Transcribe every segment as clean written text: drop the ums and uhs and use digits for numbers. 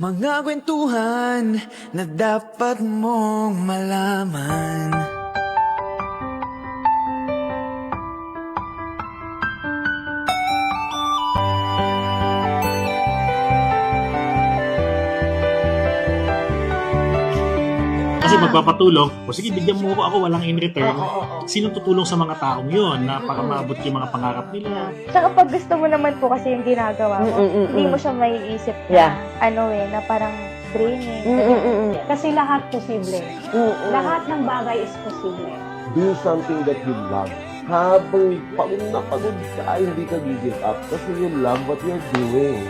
Mga kwentuhan na dapat mong malaman. Kasi magpapatulong, o sige, bigyan mo ako, walang in return. Sinong tutulong sa mga taong yun na para maabot yung mga pangarap nila? Tsaka pag gusto mo naman po kasi yung ginagawa mo, hindi mo siya maiisip na, na parang draining. Kasi lahat posible. Lahat ng bagay is posible. Do something that you love. Habang pagod na pagod ka, hindi ka give up kasi you love what you're doing.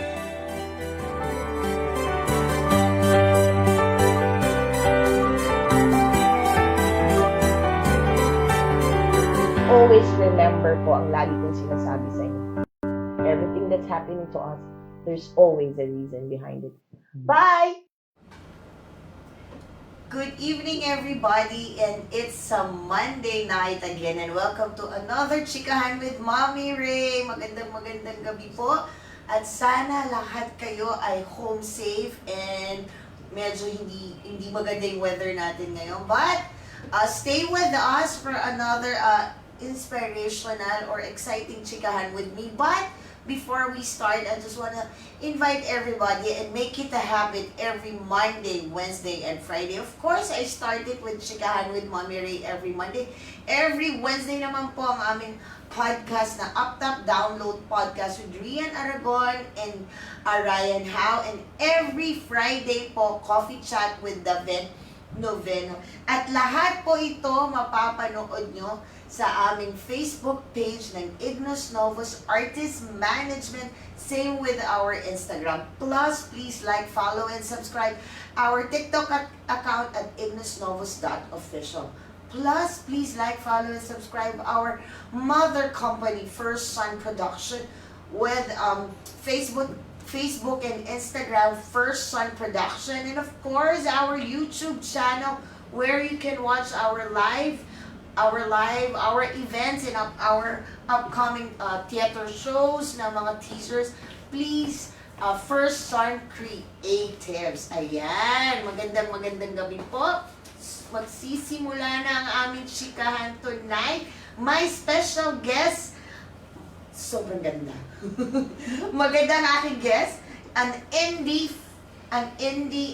Always remember po ang lagi kong sinasabi sa inyo. Everything that's happening to us, there's always a reason behind it. Bye! Good evening, everybody, and it's a Monday night again, and welcome to another Chikahan with Mommy Ray. Magandang gabi po, at sana lahat kayo ay home safe and medyo hindi maganda yung weather natin ngayon, but stay with us for another inspirational or exciting Chikahan with me. But before we start, I just want to invite everybody and make it a habit every Monday, Wednesday, and Friday. Of course, I started with Chikahan with Mommy Ray every Monday. Every Wednesday naman po ang aming podcast na Up Top Download Podcast with Rian Aragon and Ryan Howe. And every Friday po, Coffee Chat with Daven Noveno. At lahat po ito mapapanood nyo sa aming Facebook page ng Ignos Novos Artist Management. Same with our Instagram. Plus, please like, follow, and subscribe our TikTok account at ignosnovos.official. Plus, please like, follow, and subscribe our mother company, First Son Production, with Facebook and Instagram, First Son Production, and of course, our YouTube channel where you can watch our events and our upcoming theater shows na mga teasers. Please, First Son Creatives. Ayan, magandang gabi po. Magsisimula na ang aming chikahan tonight. My special guest, sobrang ganda. Maganda ang aking guest, an indie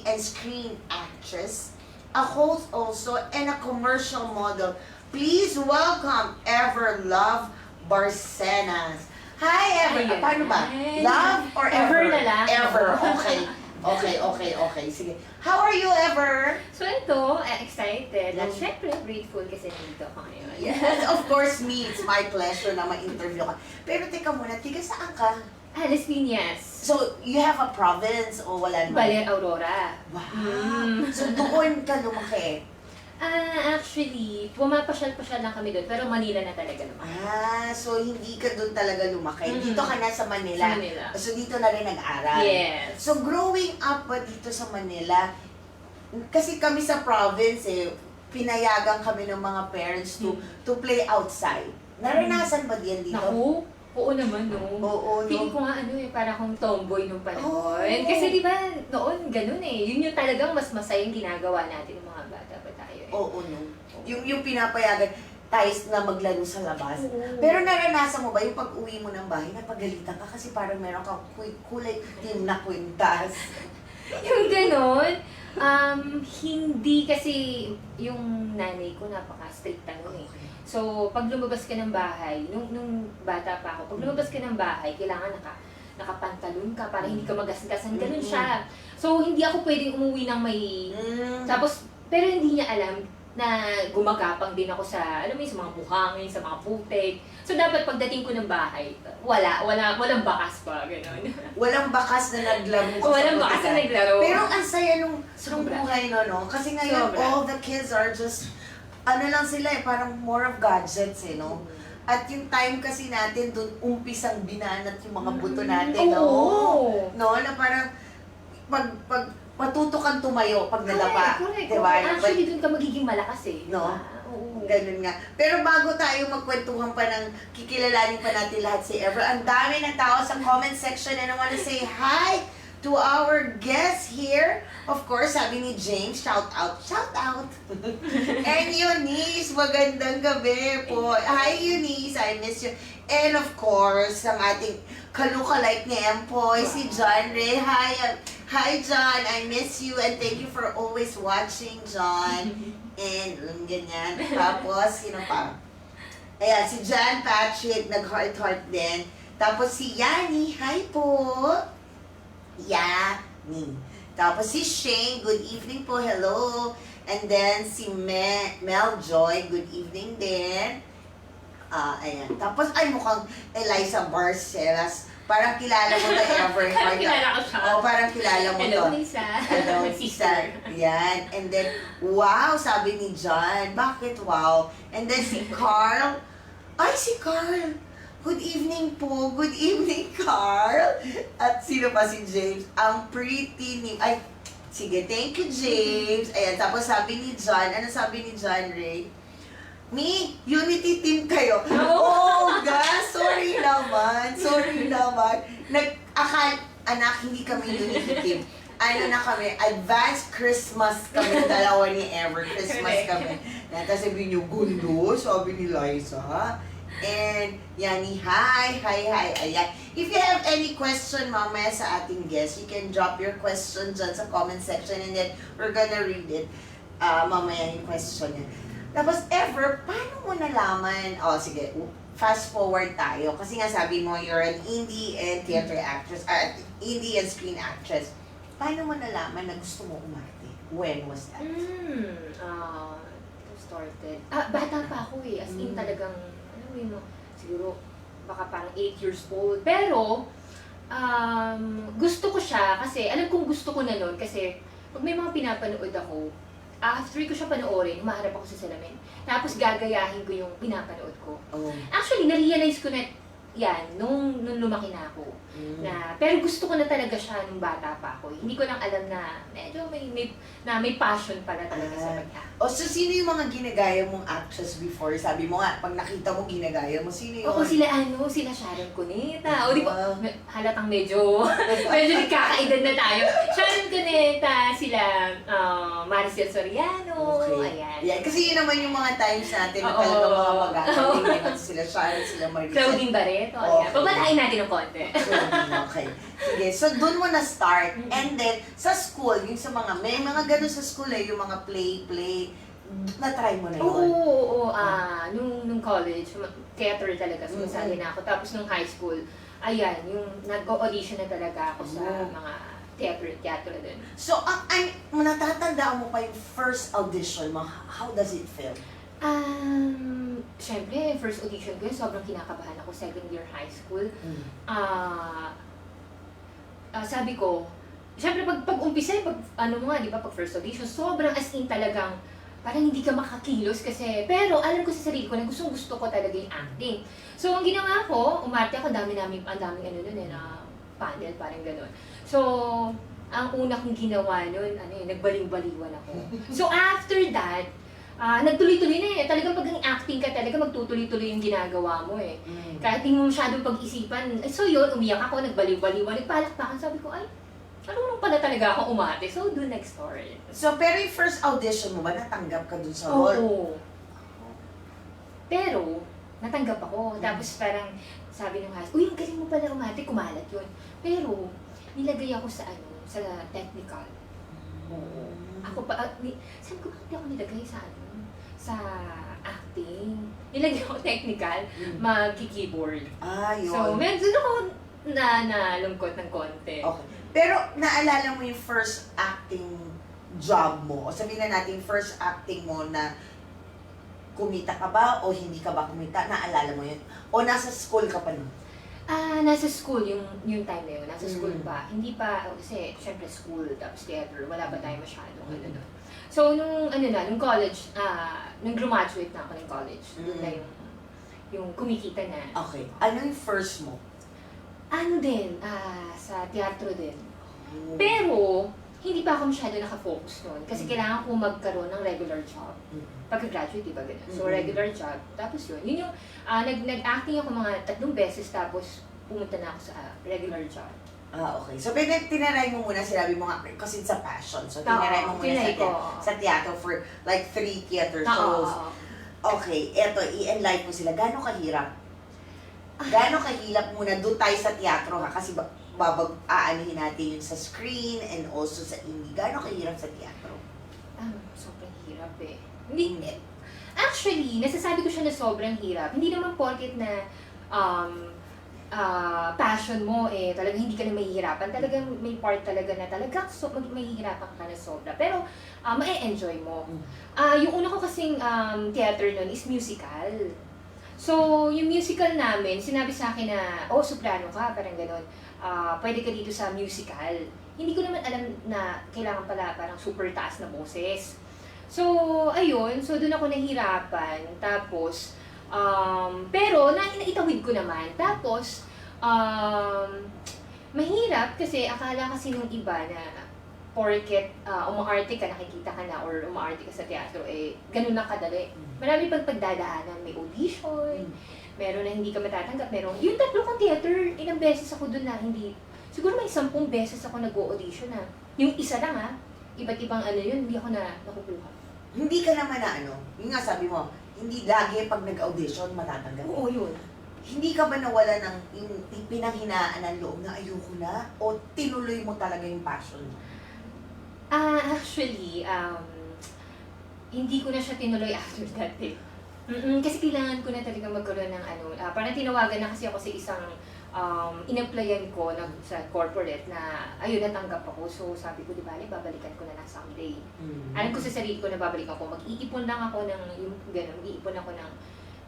and screen actress, a host also, and a commercial model. Please welcome Everlove Barcenas. Hi, ever. Ayun. Paano ba? Hi. Love or ever? Ever na lang. Ever. Okay. Sige. How are you, ever? So ito, excited. At syempre, grateful kasi nandito ako ngayon. Yes, of course, me. It's my pleasure na ma-interview ka. Pero teka muna, tiga saan ka? Las Piñas. So, you have a province o wala naman? Baler Aurora. Wow. So, doon ka lumaki? Actually, pumapasyal-pasyal lang kami doon, pero Manila na talaga naman. So hindi ka doon talaga lumaki. Mm. Dito ka na sa Manila. Sa Manila. So dito na rin nag-aral. Yes. So growing up ba dito sa Manila, kasi kami sa province pinayagan kami ng mga parents to play outside. Naranasan ba diyan dito? Naku, oo naman, no. Oo, no. Feeling ko nga parang akong tomboy nung panahon. Oo. Kasi di ba, noon, ganun Yun yung talagang mas masayang ginagawa natin ng mga bata pa tayo Oo, no. Yung pinapayagan tayo na maglaro sa labas. Oo. Pero naranasan mo ba yung pag-uwi mo ng bahay, napagalitan ka kasi parang meron kang kulay itim na kwintas? Yung ganun, hindi kasi yung nanay ko napaka-strict So, pag lumabas ka ng bahay, nung bata pa ako, pag lumabas ka ng bahay, kailangan nakapantalon ka para hindi ka magasgasan. Ganun siya. So, hindi ako pwedeng umuwi ng may... Tapos, pero hindi niya alam na gumagapang din ako sa, alam mo yun, sa mga buhangin, sa mga putik. So, dapat pagdating ko ng bahay, walang bakas pa, gano'n. Walang bakas na naglaro ka Walang sa bakas na putikan. naglaro. Pero ang saya nung Sobra. buhay no? Kasi ngayon, Sobra. all the kids are just, lang sila parang more of gadgets no? At yung time kasi natin, doon umpisang binanat yung mga buto natin, no? Oo. No, na parang, pag matuto kang tumayo pag nalapa. Correct. Diba? Actually, doon ka magiging malakas No? Oo. Ganun nga. Pero bago tayo magkwentuhan pa ng kikilalanin pa natin lahat si Ever, ang dami ng tao sa comment section and I want to say hi to our guest here. Of course, sabi ni James, shout out. And Eunice, magandang gabi po. Hi Eunice, I miss you. And of course, ang ating kalukalike ni Empoy, si John Ray. Hi John, I miss you and thank you for always watching, John. And ganyan. Tapos, sino pa? Ayan, si John Patrick, nag-heart din. Tapos si Yani, hi po. Yani. Tapos si Shane, good evening po, hello. And then si Mel Joy, good evening din. Ayan. Tapos, ay mukhang Eliza Barcelas. Parang kilala mo to, Ever. Parang kilala ko siya. Parang kilala mo Hello, to. Lisa. Hello, Sister. Yan. And then, wow, sabi ni John. Bakit wow? And then si Carl. Ay, si Carl. Good evening po. Good evening, Carl. At sino pa si James? Ang pretty ni... Ay, sige, thank you, James. Ayan, tapos sabi ni John. Ano sabi ni John Ray? Me, unity team kayo. Oh, guys, sorry naman. Anak, hindi kami unity team. Ano na kami, advanced Christmas kami, dalawa ni Ever. Christmas kami. Tapos sabi niyo, gundo, sabi ni Liza. And, Yani, hi. Ayan. If you have any question, mamaya sa ating guest, you can drop your question dyan sa comment section and then we're gonna read it. Mamaya yung question niya. Tapos, Ever, paano mo nalaman? Sige, fast forward tayo. Kasi nga sabi mo, you're an indie and theater actress, indie and screen actress. Paano mo nalaman na gusto mo umarte? When was that? Started. Bata pa ako As in talagang, alam mo yun, siguro, baka parang 8 years old. Pero, gusto ko siya kasi, alam kong gusto ko na nun kasi, pag may mga pinapanood ako, after ko siya panoorin, humaharap ako sa salamin. Tapos gagayahin ko yung pinapanood ko. Oh. Actually, na-realize ko na yan nung lumaki na ako. Pero gusto ko na talaga siya nung bata pa ako. Hindi ko lang alam na medyo may passion pala talaga sa pag-act. So sino yung mga ginagaya mong actress before? Sabi mo nga, pag nakita mo ginagaya mo, sino yung... Oo, sila Sharon Cuneta. O di ba, halatang medyo nagkakaedad na tayo. Sharon Cuneta, sila Maricel Soriano. Okay. Ayan. Yeah, kasi yun naman yung mga times natin na Oo. talaga mga magagaling. Sila Sharon, sila Maricel. Claudine Barreto. Ayan. Pabatahin natin ng konti. Okay. Sige, so doon mo na-start. And then, sa school, yung sa may mga ganun sa school yung mga play, Na-try mo na Oo, yun? oo. Nung college, theater talaga, sumasali na ako. Tapos nung high school, ayan, yung nag-audition na talaga ako sa mga theater din. So, natatandaan mo pa yung first audition mo. How does it feel? Siyempre, first audition ko yun, sobrang kinakabahan ako, second year high school. Sabi ko, siyempre pag umpisa, ano mo nga, di ba, pag first audition, sobrang as in talagang, parang hindi ka makakilos kasi, pero alam ko sa sarili ko na gusto ko talaga yung acting. So, ang ginawa ko, umarte ako, ang daming ano nun na panel, parang gano'n. So, ang una kong ginawa nun, nagbaliw-baliwan ako. So, after that, nagtuloy-tuloy na talagang pag acting ka talaga, magtutuloy-tuloy yung ginagawa mo Kahit hindi mo masyadong pag-isipan. So yun, umiyak ako, nagbaliw-baliwan, nagpalakpakan. Sabi ko, ay, ano pala talaga ako umate? So, doon nag-story. So, pero yung first audition mo ba, natanggap ka dun sa role? Oo. Pero, natanggap ako. Tapos parang, sabi ng host, uy, ang galing mo pala umate, kumalat yun. Pero, nilagay ako sa technical. Oo. Ako pa, sabi ko, bakit ako nilagay sa acting? Nilagay ako technical, mag-keyboard. Yun. So, medyo ako nalungkot ng konti. Okay. Pero, naalala mo yung first acting job mo? O sabihin na natin, first acting mo na kumita ka ba o hindi ka ba kumita? Naalala mo yun? O nasa school ka pa nun? Nasa school yung time na yun. Nasa school pa. Hindi pa, kasi syempre school, tapos theater, wala pa tayo masyado. So, nung college, nung graduate na ako ng college, doon na yung kumikita na. Okay. Ano yung first mo? Sa teatro din. Pero, hindi pa ako masyado nakafocus noon. Kasi kailangan ko magkaroon ng regular job. Pagka-graduate, diba ganun? So, regular job. Tapos yun yung, nag-acting ako mga 3 beses, tapos pumunta na ako sa regular job. Okay. So, tinaray mo muna, sinabi mo nga, kasi it's a passion. So, tinaray mo muna sa teatro for like 3 theater shows. Okay, eto, i-enlight mo sila. Gano'ng kahirap? Gano'ng kahirap muna doon tayo sa teatro ha? Kasi aanihin natin yung sa screen and also sa indie. Gano'ng kahirap sa teatro? Sobrang hirap Hindi, actually, nasasabi ko siya na sobrang hirap. Hindi naman porket na passion mo talagang hindi ka na mahihirapan. Talagang may part talaga na mahihirapan ka na sobra. Pero, ma-enjoy mo. Yung una ko kasing theater nun is musical. So, yung musical namin, sinabi sa akin na, soprano ka, parang gano'n. Pwede ka dito sa musical. Hindi ko naman alam na kailangan pala parang super taas na boses. So, ayun. So, doon ako nahirapan. Tapos, pero, naitawid ko naman. Tapos, mahirap kasi akala kasi nung iba na porket umaarte ka, nakikita ka na, or umaarte ka sa teatro, ganun na kadali. Marami pang pagdadaanan, may audition, meron na hindi ka matatanggap, yung 3 kong theater, ilang beses ako dun na hindi, siguro may 10 beses ako nag-audition na. Yung isa lang iba't ibang yun, hindi ako nakukuha. Hindi ka naman yung nga sabi mo, hindi lagi pag nag-audition matatanggap. Oo, yun. Hindi ka ba nawala ng pinanghinaan ng loob na ayoko na? O tinuloy mo talaga yung passion mo? Actually, hindi ko na siya tinuloy after that kasi kailangan ko na talaga magkaroon ng parang tinawagan na kasi ako sa isang in-applyan ko sa corporate na ayun, natanggap ako. So sabi ko, di ba, babalikan ko na lang someday. Alam ko sa sarili ko na babalikan ko, mag-iipon lang ako mag-iipon ako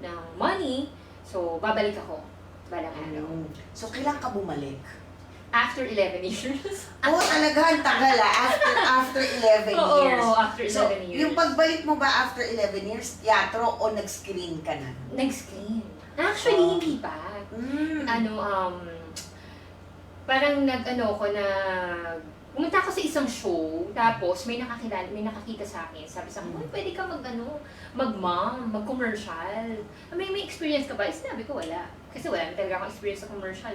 ng money. So babalik ako balang araw. So kailan ka bumalik? After 11 years. Talaga, ang tagal After 11 years. Oo, after 11 years. Yung pagbalik mo ba after 11 years, teatro o nag-screen ka na? Nag-screen. Actually, hindi pa. Parang pumunta ako sa isang show, tapos may nakakita sa akin. Sabi sa akin, pwede ka mag-mom, mag-commercial. May experience ka ba? Sinabi ko, wala. Kasi wala talaga akong experience sa commercial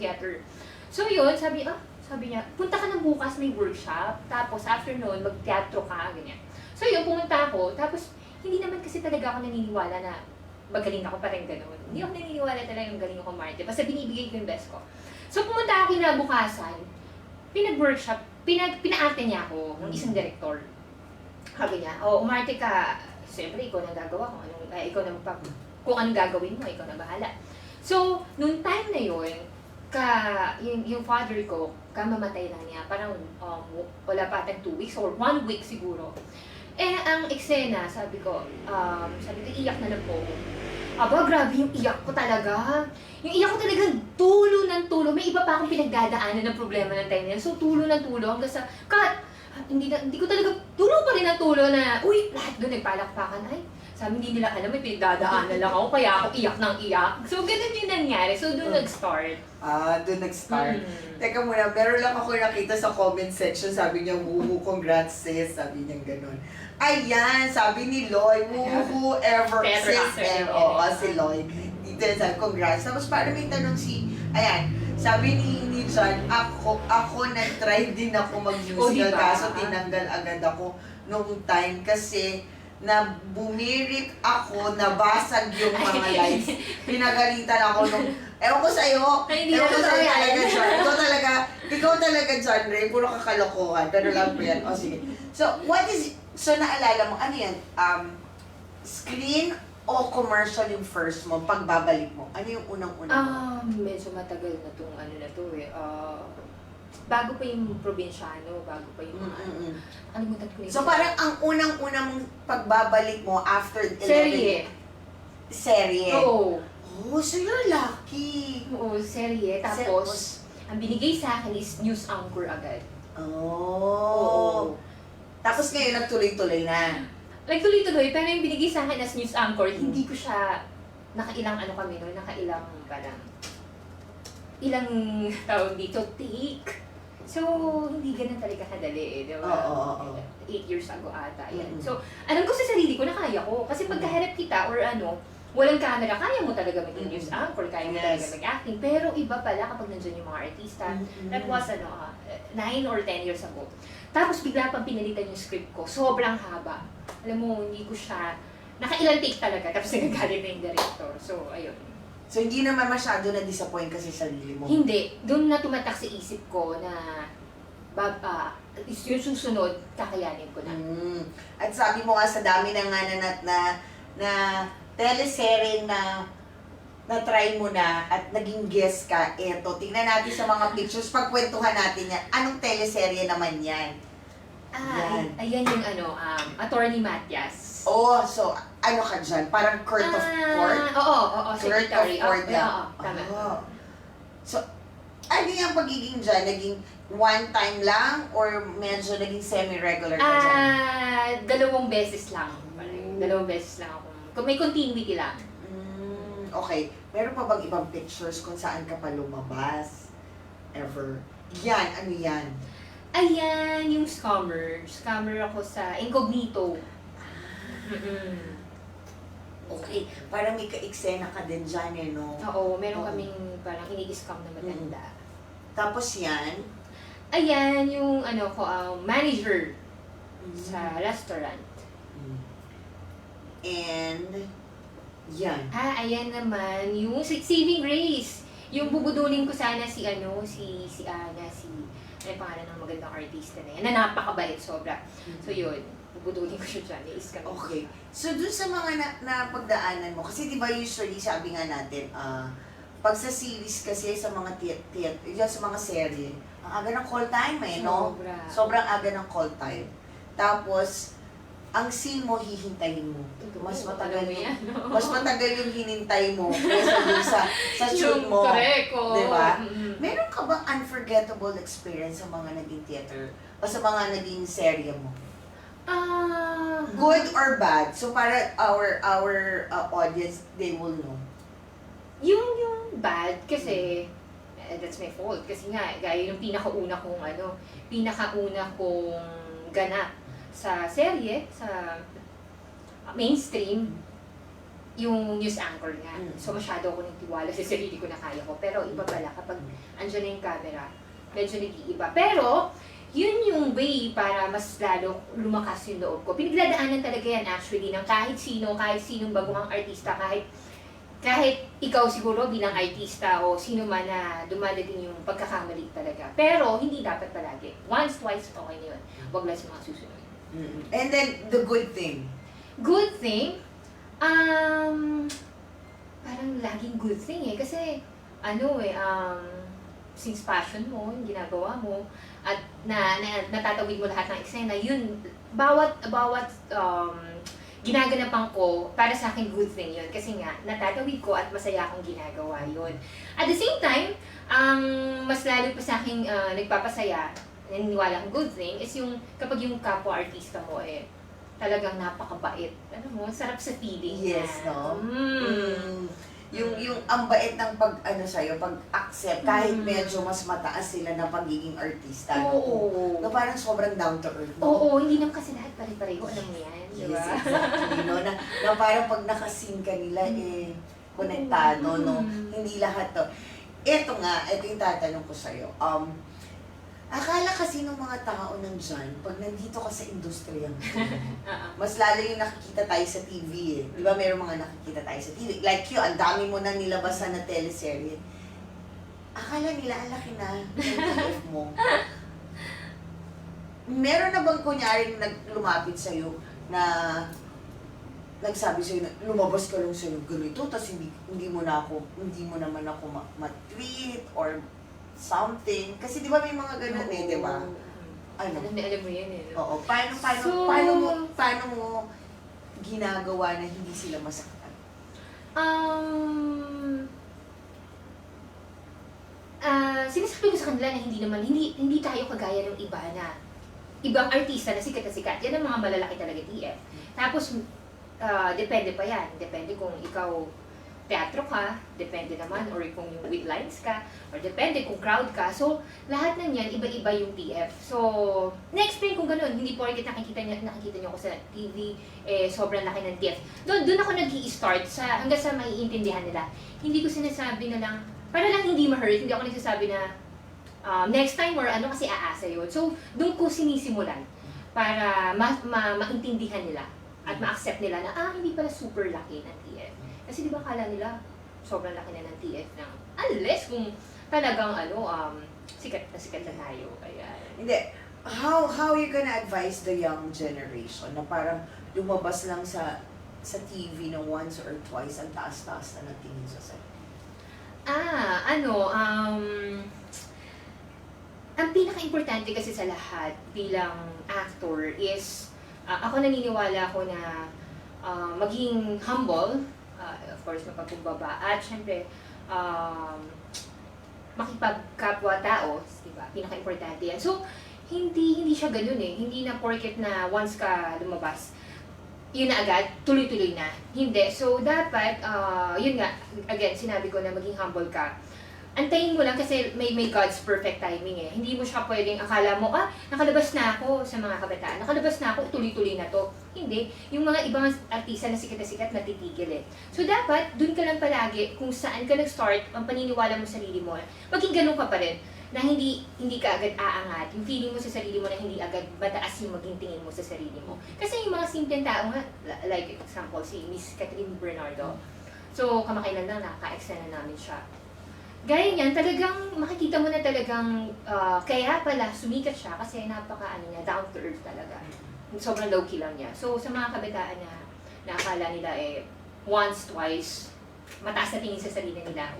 theater. So yun, sabi niya, punta ka ng bukas, may workshop, tapos after noon, mag-teatro ka, ganyan. So yun, pumunta ako, tapos hindi naman kasi talaga ako naniniwala na magaling ako pa rin gano'n. Hindi ako naniniwala talaga yung galing ako Marte, basta binibigay ko yung best ko. So pumunta ako kinabukasan, pinag-workshop, pina-arte niya ako ng isang director. Sabi niya, umarte ka. Siyempre, ikaw na gagawa kung anong gagawin mo, ikaw na bahala. So, nung time na yun, yung father ko, kamamatay lang niya, parang wala pa tayong 2 weeks or 1 week siguro. Ang eksena, sabi ko, iyak na lang po. Aba, grabe yung iyak ko talaga. Yung iyak ko talaga, tulo ng tulo. May iba pa akong pinagdadaanan ng problema ng time na yun. So, tulo ng tulo hanggang sa, hindi ko talaga, tulo pa rin ang tulo na, uy, lahat doon nagpalakpakan. Ay, sabi, hindi nila alam, may pinagdadaanan lang ako, kaya ako iyak ng iyak. So, ganun yung nangyari. So, doon nag-start. Doon nag-start. Teka muna, meron lang ako nakita sa comment section, sabi niya, woohoo, congrats sis, sabi niya gano'n. Ayan, sabi ni Loy, woohoo, ever sis, oo, si Loy. Dito yan, sabi, congrats. Tapos parang may tanong sabi ni John, ako nag-try din ako mag-musical, kaso tinanggal agad ako noong time kasi na bumirit ako, nabasag yung mga lights. Pinagalitan ako nung, ewan ko sa'yo, ewan ko sa'yo talaga, John. Ikaw talaga, John Ray, puro kakalokohan, pero lang po yan. O sige. So naalala mo, ano yan? Screen o commercial yung first mo, pagbabalik mo? Ano yung unang-una mo? Medyo matagal na itong bago pa yung probinsyano, bago pa yung kalimutan ko na yun. So parang ang unang-una mong pagbabalik mo after 11... Serye? Oo. Oh, so you're lucky. Oo, serye. Tapos, ang binigay sa akin is news anchor agad. Oh. Tapos ngayon nagtuloy-tuloy na. Nagtuloy-tuloy, pero yung binigay sa akin as news anchor, hindi ko siya, nakailang ilang tawag dito, take. So, hindi ganun talaga kadali di ba? Oo. 8 years ago ata, yan. So, alam ko sa sarili ko na kaya ko. Kasi pagkaharap kita or walang camera, kaya mo talaga maging news anchor, kaya mo talaga mag-acting. Pero iba pala kapag nandyan yung mga artista. That was 9 or 10 years ago. Tapos bigla pang pinalitan yung script ko. Sobrang haba. Alam mo, hindi ko siya, nakailang take talaga. Tapos nagagalit na yung director. So, ayun. So hindi naman masyado na-disappoint kasi sa sarili mo? Hindi. Doon na tumatak sa isip ko na yung susunod, kakayanin ko na. At sabi mo nga sa dami na nga na teleserye na na-try mo na at naging guest ka, eto, tingnan natin sa mga pictures, pagkwentuhan natin yan. Anong teleserye naman yan? Ayan yung Attorney Matias. Oh, so ano ka dyan? Parang court of court? Oo, Court of secretary. court lang. Oo, tama. So, ano yung pagiging dyan? Naging one time lang or medyo naging semi-regular ka dyan? 2 beses lang. Parang 2 beses lang ako. Kung may continuity lang. Okay. Meron pa bang ibang pictures kung saan ka pa lumabas? Ever? Yan, ano yan? Ayan, yung scammer. Scammer ako sa Incognito. Okay. Parang may ka-eksena ka din dyan no? Oo, meron kaming parang ini-scam na matanda. Tapos yan? Ayan, yung manager sa restaurant. And, yan. Ayan naman, yung Saving Grace. Yung bubudulin ko sana si Ana, ano yung pangalan ng magandang artista na yan, na napakabait sobra. So yun, bubudulin ko siya dyan, i-scam. Okay. So, dun sa mga napagdaanan mo, kasi di ba usually, sabi nga natin, pag sa series kasi, sa mga sa mga serye, ang aga ng call time no? Sobra. Sobrang aga ng call time. Tapos, ang scene mo, hihintayin mo. Mas matagal yung hinintay mo kaysa dun sa shoot mo. Correct, Di ba? Meron ka bang unforgettable experience sa mga naging theater o sa mga naging serye mo? Good or bad? So para our audience, they will know. Yung bad, kasi, that's my fault. Kasi nga, gaya yung pinakauna kong ganap sa serye, sa mainstream, yung news anchor nga. So masyado ako nagtiwala sa sarili ko na kaya ko. Pero iba pala kapag andyan na yung camera, medyo nag-iiba. Pero, yun yung way para mas lalo lumakas yung loob ko. Pinagdadaanan talaga yan actually ng kahit sinong baguhang artista, kahit ikaw siguro bilang artista o sino man na dumadating yung pagkakamali talaga. Pero, hindi dapat palagi. Once, twice, okay na yun. Huwag lang sa mga susunod. And then, the good thing. Good thing? Parang laging good thing eh. Kasi, since passion mo, yung ginagawa mo, at natatawid mo lahat ng eksena, yun, bawat ginaganapan ko, para sa akin good thing yun. Kasi nga, natatawid ko at masaya akong ginagawa yun. At the same time, ang mas lalo pa sa akin nagpapasaya, naniniwala kong good thing, is yung kapag yung kapwa-artista mo talagang napakabait. Sarap sa feeling. Yes, no? Yung ang bait ng pag-accept, kahit medyo mas mataas sila na pagiging artista. Oo. No, parang sobrang down to earth. No? Oo, hindi naman kasi lahat pare-pareho. Alam mo yan, di ba? Yes, exactly. No? Na parang pag nakasing ka nila, konektado, no? Hindi lahat to. Ito yung tatanong ko sa'yo. Akala kasi ng mga tao nandyan, pag nandito ka sa industriya, mas lalo yung nakikita tayo sa TV eh. Di ba meron mga nakikita tayo sa TV? Like you, ang dami mo nang nilabasan na teleserye. Akala nila, ang laki na ng TF mo. Meron na bang kunyaring lumapit sa'yo na nagsabi sa'yo na lumabas ka lang sa'yo ganito, tapos hindi mo naman ako ma-tweet or something. Kasi di ba may mga ganun di ba? Alam mo yan eh. Oo. Paano mo ginagawa na hindi sila masaktan? Sinasabi ko sa kanila na hindi tayo kagaya ng iba na ibang artista na sikat. Yan ang mga malalaki talaga TF. Tapos, depende pa yan. Depende kung ikaw teatro ka, depende naman, or kung yung with lines ka, or depende kung crowd ka. So, lahat ng yan, iba-iba yung TF. So, na-explain ko ganun. Hindi po rin nakikita niyo ako sa TV, sobrang laki ng TF. Doon ako nag-i-start hanggang sa maiintindihan nila. Hindi ko sinasabi na lang, para lang hindi ma-hurt, hindi ako nagsasabi na next time or kasi aasa yun. So, doon ko sinisimulan para maintindihan nila at ma-accept nila na, hindi pala super laki ng TF. Kasi di ba kala nila, sobrang laki na ng TF na, unless kung talagang sikat na tayo. Ayan. Hindi. How you gonna advise the young generation na parang lumabas lang sa TV na once or twice ang taas-taas na natingin sa set? Ang pinaka-importante kasi sa lahat bilang actor is, ako naniniwala ko na maging humble, of course, mapagkumbaba, at syempre, makipagkapwa-tao, diba? Pinaka-importante yan. So, hindi siya ganun eh. Hindi na porket na once ka lumabas, yun na agad, tuloy-tuloy na. Hindi. So, dapat, yun nga, again, sinabi ko na maging humble ka. Antayin mo lang kasi may God's perfect timing eh. Hindi mo siya pwedeng akala mo, nakalabas na ako sa mga kabataan. Nakalabas na ako, tuloy-tuloy na to. Hindi. Yung mga ibang artista na sikat natitigil eh. So dapat, dun ka lang palagi kung saan ka nag-start, ang paniniwala mo sa sarili mo, maging ganun ka pa rin. Na hindi ka agad aangat. Yung feeling mo sa sarili mo na hindi agad mataas yung maging tingin mo sa sarili mo. Kasi yung mga simpleng tao nga, like example, si Miss Catherine Bernardo. So, kamakailan lang, naka-extend na namin siya. Gaya niyan, talagang makikita mo na talagang kaya pala sumikat siya kasi niya, down to earth talaga. Sobrang low-key lang niya. So, sa mga kabataan na nakakala nila once, twice, mataas na tingin sa sarili nila,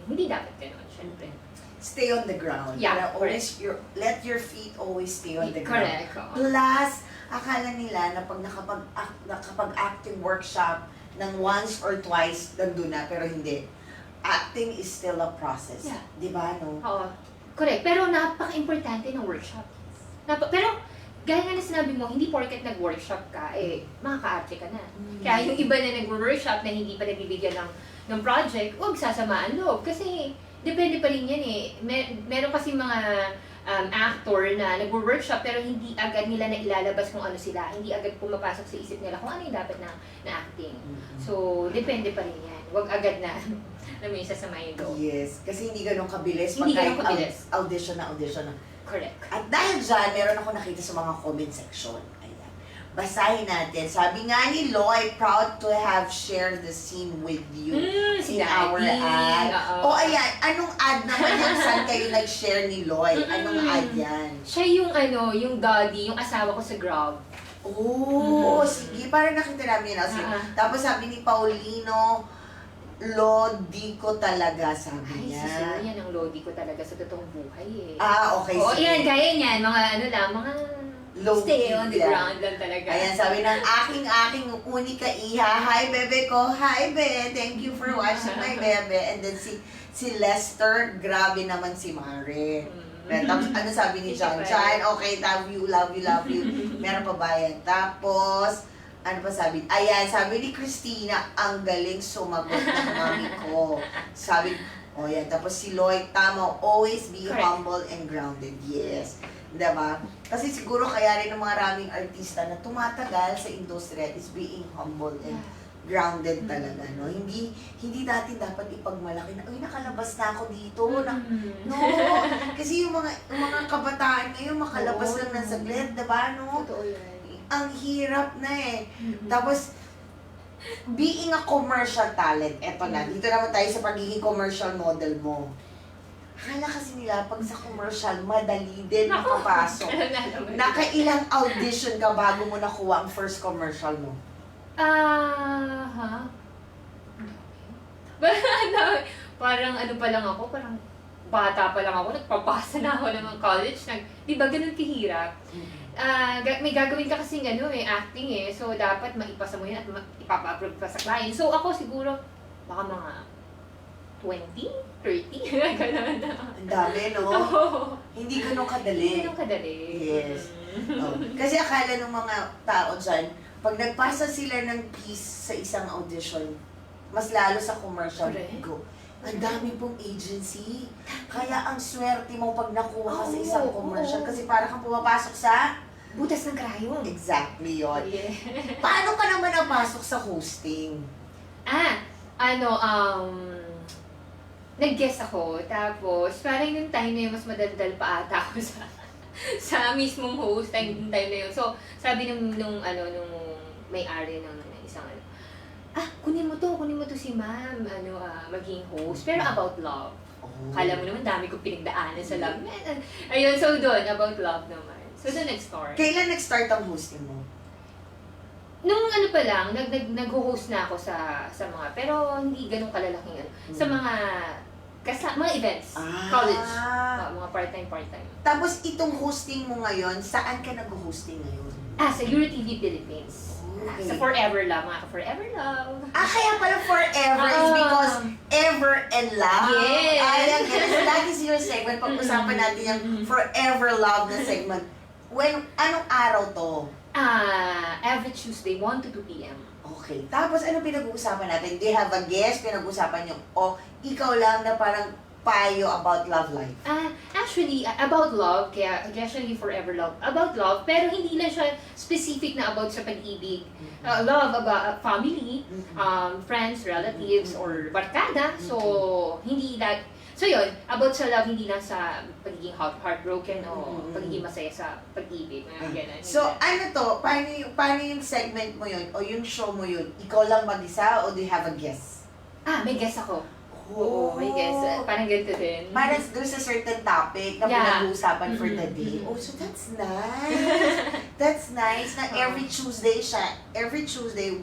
hindi dapat gano'n, syempre. Stay on the ground. Yeah, always let your feet always stay on the ground. Correct. Plus, akala nila na pag nakapag-acting workshop ng once or twice, nandun na, pero hindi. Acting is still a process. Yeah. Di ba, no? Oo. Correct. Pero napaka-importante ng workshop. Pero, gaya nga na sinabi mo, hindi porket nag-workshop ka, makaka-arte ka na. Kaya yung iba na nag-workshop na hindi pa nagbibigyan ng project, huwag sasamaan loob. Kasi, depende pa rin yan meron kasi mga actor na nag-workshop pero hindi agad nila na ilalabas kung ano sila. Hindi agad pumapasok sa isip nila kung ano yung dapat na acting. So, depende pa rin yan. Huwag agad na alam mo yung sasamayin loob. Yes, kasi hindi ganun kabilis. Hindi ganun kabilis. Audition na. Correct. At dahil dyan, meron ako nakita sa mga comment section. Ayan. Basahin natin. Sabi nga ni Loy, proud to have shared the scene with you Si in our Daddy. ad. Oo. Ayan. Anong ad naman yan? Saan kayo nag-share ni Loy? Anong ad yan? Siya yung yung daddy, yung asawa ko sa Grab. Oo, sige. Parang nakita namin yun. Tapos sabi ni Paulino, Lodi ko talaga, sabi Ay, niya. susunod yan ang lodi ko talaga sa totoong buhay eh. Okay, Oo, sige. yan, kaya niyan. Mga ano lang, mga Low stay on the key lang. ground lang talaga. Ayan, sabi ng aking unika iha. Hi, bebe ko. Hi, be. Thank you for watching my bebe. And then si Lester, grabe naman si Mare. Tapos ano sabi ni John? John, okay, love you, love you, love you. Meron pa ba yan? Tapos, ano pa sabi? Ayan, sabi ni Christina, ang galing sumagot ng mami ko. Sabi, yan. Tapos si Lloyd, tama, always be Correct. humble and grounded. Yes. Diba? Kasi siguro kaya rin ng mga maraming artista na tumatagal sa industriya is being humble and grounded talaga, no? Hindi natin dapat ipagmalaki na, uy, nakalabas na ako dito. No, kasi yung mga kabataan ngayon makalabas lang ng saglit, diba, no? Totoo yan. Ang hirap na eh. Tapos, being a commercial talent, eto na, dito naman tayo sa pagiging commercial model mo. Hala kasi nila, pag sa commercial, madali din makapasok. Nakailang audition ka bago mo nakuha ang first commercial mo? Parang ano pa lang ako, parang bata pa lang ako, nagpapasa na ako ng college. Di ba ganun kahirap? May gagawin ka kasing acting eh. So, dapat maipasa mo yun at ipapa-approve pa sa client. So, ako siguro, baka mga 20, 30, gano'n. Ang dami, no? Hindi ganun kadali. Hindi ganun kadali. Yes. Kasi akala ng mga tao dyan, pag nagpasa sila ng piece sa isang audition, mas lalo sa commercial, Correct. go. Ang dami pong agency. Kaya ang swerte mo pag nakuha ka sa isang commercial. Kasi para kang pumapasok sa... Butas ng krayon. Exactly yun. Yeah. Paano ka naman napasok sa hosting? Nag-guest ako, tapos parang yung time na yun, mas madaldal pa ata ako sa mismong host, time na yun. So, sabi nung may-ari ng isang kunin mo to si ma'am, maging host, pero about love. Kala mo naman, dami kong pinagdaanan sa love. Ayun, so doon, about love naman. So doon nag-start. Kailan nag-start ang hosting mo? Nung pa lang, nag-host na ako sa mga, pero hindi ganun kalalaking sa mga events, college, mga part-time. Tapos itong hosting mo ngayon, saan ka nag-hosting ngayon? Sa EuroTV Philippines. Okay. Sa Forever Love, mga Forever Love. Kaya pala forever is because ever and love. Yes. Ayan, so that is your segment. Pag-usapan natin yung forever love na segment. Anong araw to? Every Tuesday, 1 to 2 p.m. Okay. Tapos ano pinag-uusapan natin? Do you have a guest? Pinag-uusapan yung, ikaw lang na parang payo about love life? Actually, about love, kaya actually Forever Love, about love, pero hindi lang siya specific na about sa pag-ibig. Love about family, friends, relatives, or barkada. So, hindi like, so yun, about sa love, hindi lang sa pagiging heartbroken o pagiging masaya sa pag-ibig. Ganun. So, ano to? Paano yung segment mo yun? O yung show mo yun? Ikaw lang mag-isa o do you have a guest? May guest ako. Oo, may guest. Parang ganito din. Parang there's a certain topic na pinag-uusapan for the day. Oh, so that's nice. That's nice na every Tuesday siya. Every Tuesday, 1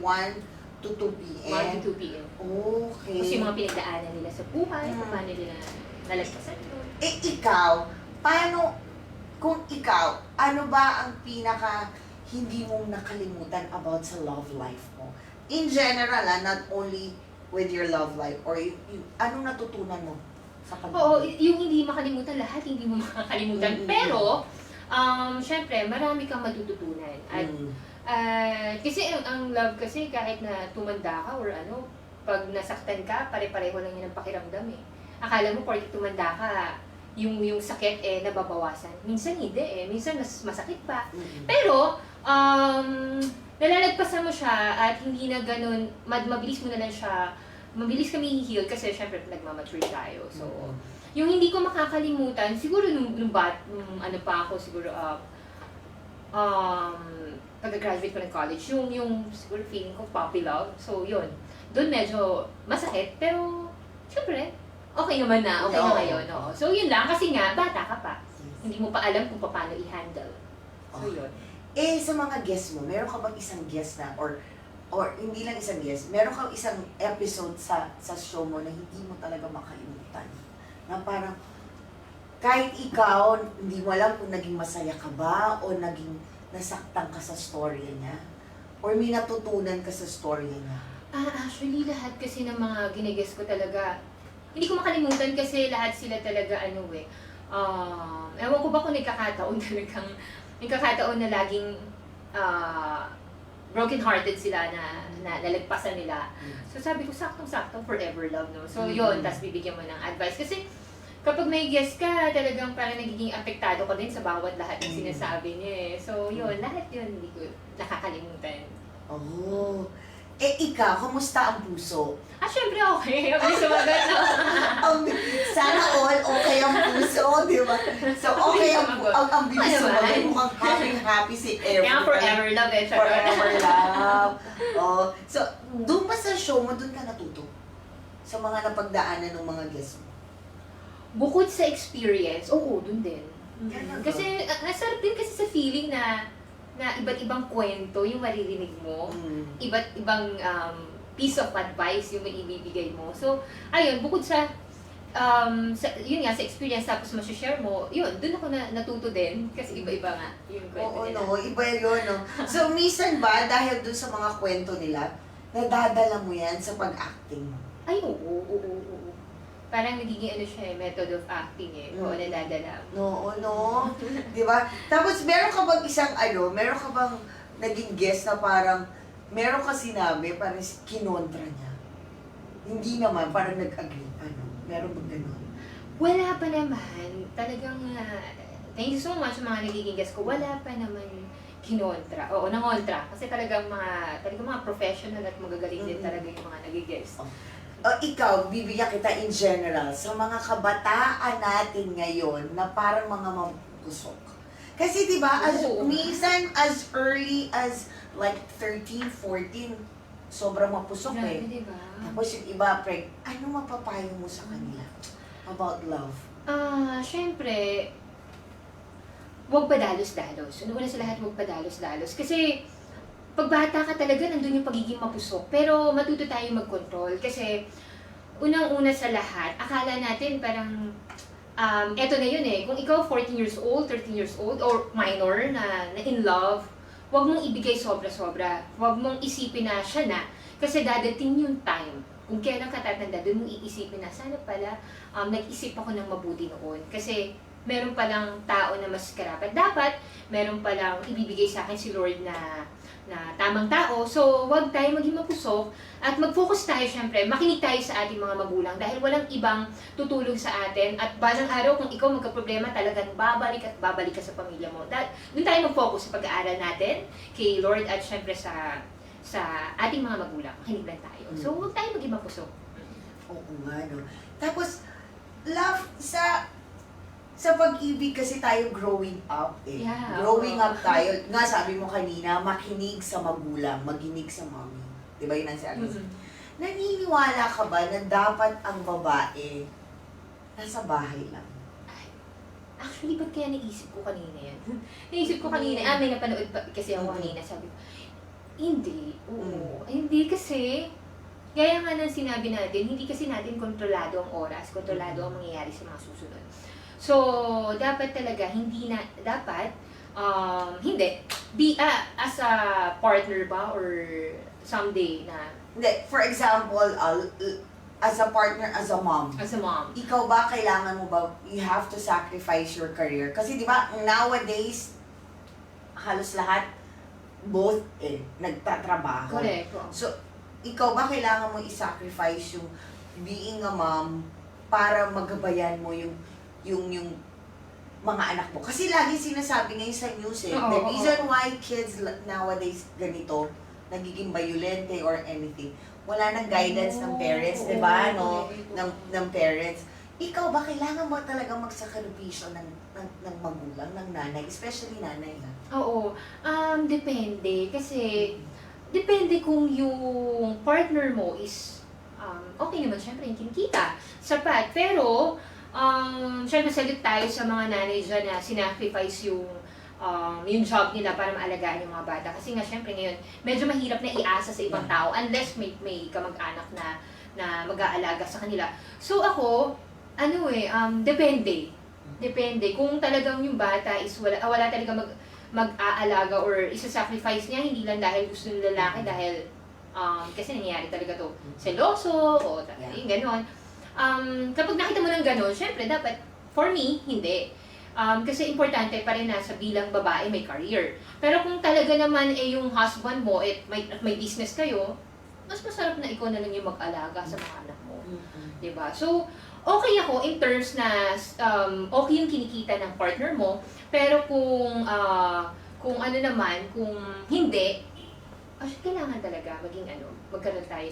to 2 p.m. 1 to 2 p.m. Okay. Kasi yung mga pinagdaanan nila sa buhay, paano nila nalagpasan yun. Ikaw, kung ikaw, ano ba ang pinaka hindi mong nakalimutan about sa love life mo? In general, not only with your love life or anong natutunan mo sa pag-ibig? Oo, yung hindi makalimutan lahat, hindi mo makakalimutan. Pero, syempre, marami kang matututunan. At, kasi ang love kasi kahit na tumanda ka or pag nasaktan ka, pare-pareho lang yun ang pakiramdam eh. Akala mo, porque tumanda ka, yung sakit nababawasan. Minsan hindi minsan mas masakit pa. Pero, nalalagpasan mo siya at hindi na ganun, mabilis mo na lang siya, mabilis kami heal kasi syempre nagmamature tayo. So, yung hindi ko makakalimutan, siguro nung pa ako, siguro, pag-graduate ko ng college, yung siguro feeling ko puppy love. So, yun. Doon medyo masakit, pero syempre, okay naman na, okay na ngayon. No? So, yun lang, kasi nga, bata ka pa. Hindi mo pa alam kung paano i-handle. So, yun. sa mga guests mo, meron ka bang isang guest na, or hindi lang isang guest, meron kang isang episode sa show mo na hindi mo talaga makalimutan? Na parang, kahit ikaw, hindi mo alam kung naging masaya ka ba o naging nasaktan ka sa storya niya? Or may natutunan ka sa storya niya? Actually, lahat kasi ng mga ginigess ko talaga, hindi ko makalimutan kasi lahat sila talaga ewan ko ba kung nagkakataon na laging broken-hearted sila na nalagpasan nila. So sabi ko, saktong-sakto, forever love, no? So yun, tas bibigyan mo ng advice. Kasi kapag may guest ka, talagang parang nagiging apektado ka din sa bawat lahat ng sinasabi niya eh. So yun, lahat yun hindi ko nakakalimutan. Oh. Ikaw, kumusta ang puso? Syempre okay. Mabilis sumagot na. Sana all okay ang puso, di ba? So, okay ang bilis sumagot. Mukhang happy si everyone. Kaya forever love eh. Forever love. Oh. So, doon ba sa show mo, doon ka natuto? Sa mga napagdaanan ng mga guests mo? Bukod sa experience, oo, dun din. Talaga? Kasi, nasarap din kasi sa feeling na iba't ibang kwento yung maririnig mo. Iba't ibang piece of advice yung maibibigay mo. So, ayun, bukod sa yun nga, sa experience tapos masashare mo, yun, dun ako natuto din. Kasi iba-iba nga yung kwento nila. Oo, iba yun, no? So, minsan ba, dahil dun sa mga kwento nila, nadadala mo yan sa pag-acting mo? Ay, oo. Parang nagiging siya method of acting eh. Oo, nadadala. No. Di ba? Tapos, meron ka bang meron ka bang naging guest na parang, meron ka sinabi, parang kinontra niya? Hindi naman, parang nag-agree. Meron bang gano'n? Wala pa naman. Talagang, thank you so much sa mga nagiging guest ko. Wala pa naman kinontra. Oo, nangontra. Kasi talagang mga professional at magagaling din talaga yung mga nagiging guest. Ikaw, bibigyan kita in general, sa mga kabataan natin ngayon na parang mga mapusok. Kasi di ba, minsan as early as like 13, 14, sobrang mapusok eh. Diba? Tapos yung iba, ano mapapayo mo sa kanila about love? Syempre, huwag padalos-dalos. Una sa lahat, huwag padalos-dalos. Kasi, pag bata ka talaga, nandun yung pagiging mapusok. Pero matuto tayo mag-control. Kasi, unang-una sa lahat, akala natin parang, eto na yun eh. Kung ikaw 14 years old, 13 years old, or minor na in love, huwag mong ibigay sobra-sobra. Huwag mong isipin na siya na. Kasi dadating yung time. Kung kailan ka tatanda, doon mong iisipin na, sana pala, nag-isip ako ng mabuti noon. Kasi, meron palang tao na mas karapat. Dapat, meron palang ibibigay sa akin si Lord na tamang tao. So, huwag tayo maging mapusok at mag-focus tayo syempre, makinig tayo sa ating mga magulang dahil walang ibang tutulong sa atin at balang araw kung ikaw magka-problema talagang babalik ka sa pamilya mo. Doon tayo mag-focus sa pag-aaral natin kay Lord at syempre sa ating mga magulang. Makinig lang tayo. So, huwag tayo maging mapusok. Oo nga, no? Tapos, love, sa pag-ibig kasi tayo growing up eh. Yeah, Growing up tayo, nga sabi mo kanina, makinig sa magulang, maginig sa mommy. Di ba yun ang sabi? Naniniwala ka ba na dapat ang babae nasa bahay lang? Actually, ba't kaya naisip ko kanina yan? Naisip ko kanina, may napanood pa kasi ako kanina, sabi ko, hindi. Oo. Hindi kasi, gaya nga ng sinabi natin, hindi kasi natin kontrolado ang oras, kontrolado ang mangyayari sa mga susunod. So, dapat talaga, hindi. Be as a partner ba or someday na. Hindi, for example, as a partner, as a mom. As a mom. Ikaw ba, kailangan mo ba, you have to sacrifice your career? Kasi di ba, nowadays, halos lahat, both nagtatrabaho. Correct. So, ikaw ba, kailangan mo i-sacrifice yung being a mom para magabayan mo yung mga anak mo. Kasi lagi sinasabi ngayon sa news the reason why kids nowadays ganito, nagiging violente or anything, wala nang guidance ng parents, di ba? No? Ng parents. Ikaw ba, kailangan mo talaga magsakripisyo ng magulang, ng nanay, especially nanay ha? Oo. Depende. Kasi, depende kung yung partner mo is, okay naman, syempre, yung kinikita, sapat. Pero, syempre, salut tayo sa mga nanay dyan na sinacrifice yung yung job nila para maalagaan yung mga bata. Kasi nga, syempre ngayon, medyo mahirap na iasa sa ibang tao unless may kamag-anak na mag-aalaga sa kanila. So ako, depende. Depende. Kung talagang yung bata is wala talaga mag-aalaga or isa-sacrifice niya, hindi lang dahil gusto ng lalaki, dahil kasi nangyayari talaga to. Seloso, o yung gano'n. Kapag nakita mo ng gano'n, syempre dapat, for me, hindi. Kasi importante pa rin na sa bilang babae may career. Pero kung talaga naman yung husband mo may business kayo, mas masarap na ikaw na lang yung mag-alaga sa mga anak mo. Diba? So, okay ako in terms na okay yung kinikita ng partner mo, pero kung hindi, kailangan talaga magkaroon tayo,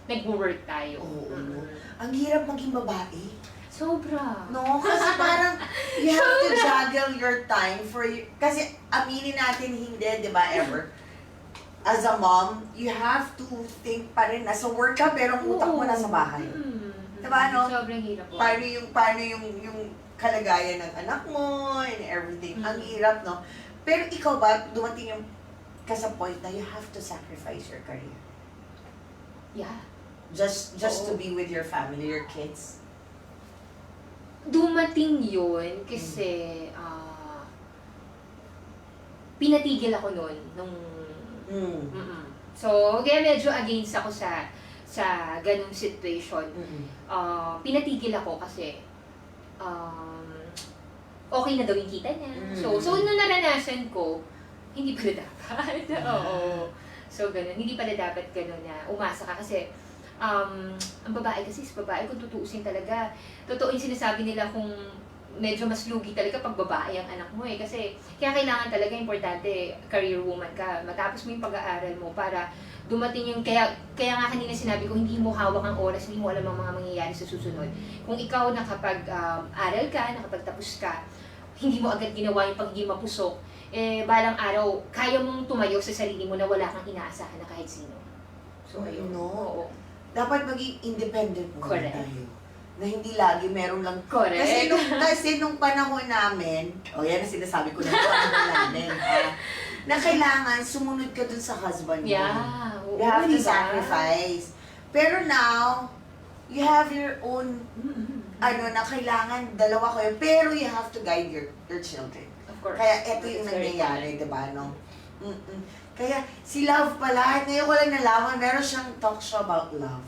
nag-work tayo. Oo. Ang hirap maging babae. Sobra. No, kasi parang you have to juggle your time kasi aminin natin hindi, di ba, ever. As a mom, you have to think pa rin, nasa work ka, pero ang utak mo nasa bahay. Diba, no? Sobrang hirap po. Paano yung kalagayan ng anak mo and everything. Ang hirap, no? Pero ikaw ba, dumating yung ka sa point na you have to sacrifice your career? Yeah. Just to be with your family, your kids? Dumating yun kasi pinatigil ako noon nung So, kaya medyo against ako sa ganung situation. Pinatigil ako kasi okay na daw yung kita niya. So nung naranasan ko, hindi pala dapat. Oo. So, ganun. Hindi pala dapat ganun na umasa ka kasi ang babae kasi sa babae, kung tutuusin talaga, totoo yung sinasabi nila kung medyo mas lugi talaga pag babae ang anak mo eh. Kasi, kaya kailangan talaga, importante, career woman ka. Matapos mo yung pag-aaral mo para dumating yung, kaya nga kanina sinabi ko, hindi mo hawak ang oras, hindi mo alam ang mga mangyayari sa susunod. Kung ikaw nakapag-aral ka, nakapagtapos ka, hindi mo agad ginawa yung pagiging mapusok, balang araw, kaya mong tumayo sa sarili mo na wala kang inaasahan na kahit sino. So, ayun. No. Oo. Dapat maging independent mo Correct. tayo. Na hindi lagi meron lang. Correct. Kasi nung panahon namin, yan ang sinasabi ko na panahon namin, na kailangan sumunod ka dun sa husband mo. Yeah. You have to sacrifice. Pero now, you have your own, na kailangan dalawa kayo, pero you have to guide your children. Of course. Kaya ito yung nangyayari, diba, no? Kaya si Love pala, ngayon ko lang nalaman, meron siyang talk show about love.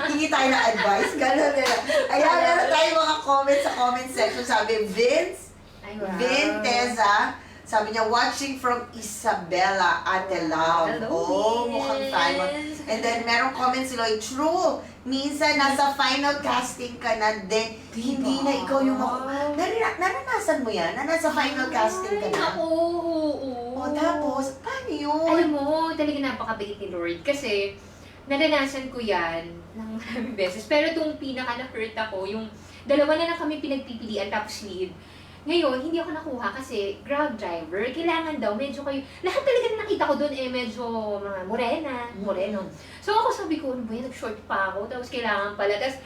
Hingi tayo ng advice, gano'n nila. Ayan, meron tayo mga comments sa comment section. Sabi, Vince, Ay, wow. Teza, sabi niya, watching from Isabela, Ate Love. Hello, Mukhang fan mo. And then, merong comment si Lloyd, true, minsan nasa final casting ka na din, hindi na ikaw yung naranasan mo yan, na nasa final casting ka na. Oo. O tapos, paano yun? Alam mo, talaga napakabait ni Lord. Kasi, naranasan ko yan ng maraming beses. Pero itong pinaka-na-hurt ako, yung dalawa na lang kami pinagpipilian tapos lead. Ngayon, hindi ako nakuha kasi Grab driver, kailangan daw, medyo kayo, lahat talaga na nakita ko doon medyo mga moreno. So ako sabi ko, ano ba yan, nag-short pa ako, tapos kailangan pala. Tapos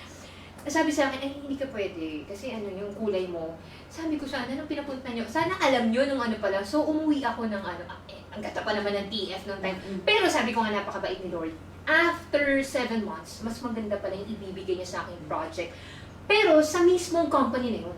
sabi sa akin, hindi ka pwede, kasi yung kulay mo. Sabi ko, sana nung pinapunta nyo, sana alam nyo nung pala. So umuwi ako ng ang gata pa naman ng TF nung time. Pero sabi ko nga, napakabait ni Lord. After 7 months, mas maganda pala yung ibibigay niya sa aking project. Pero sa mismong company na yun.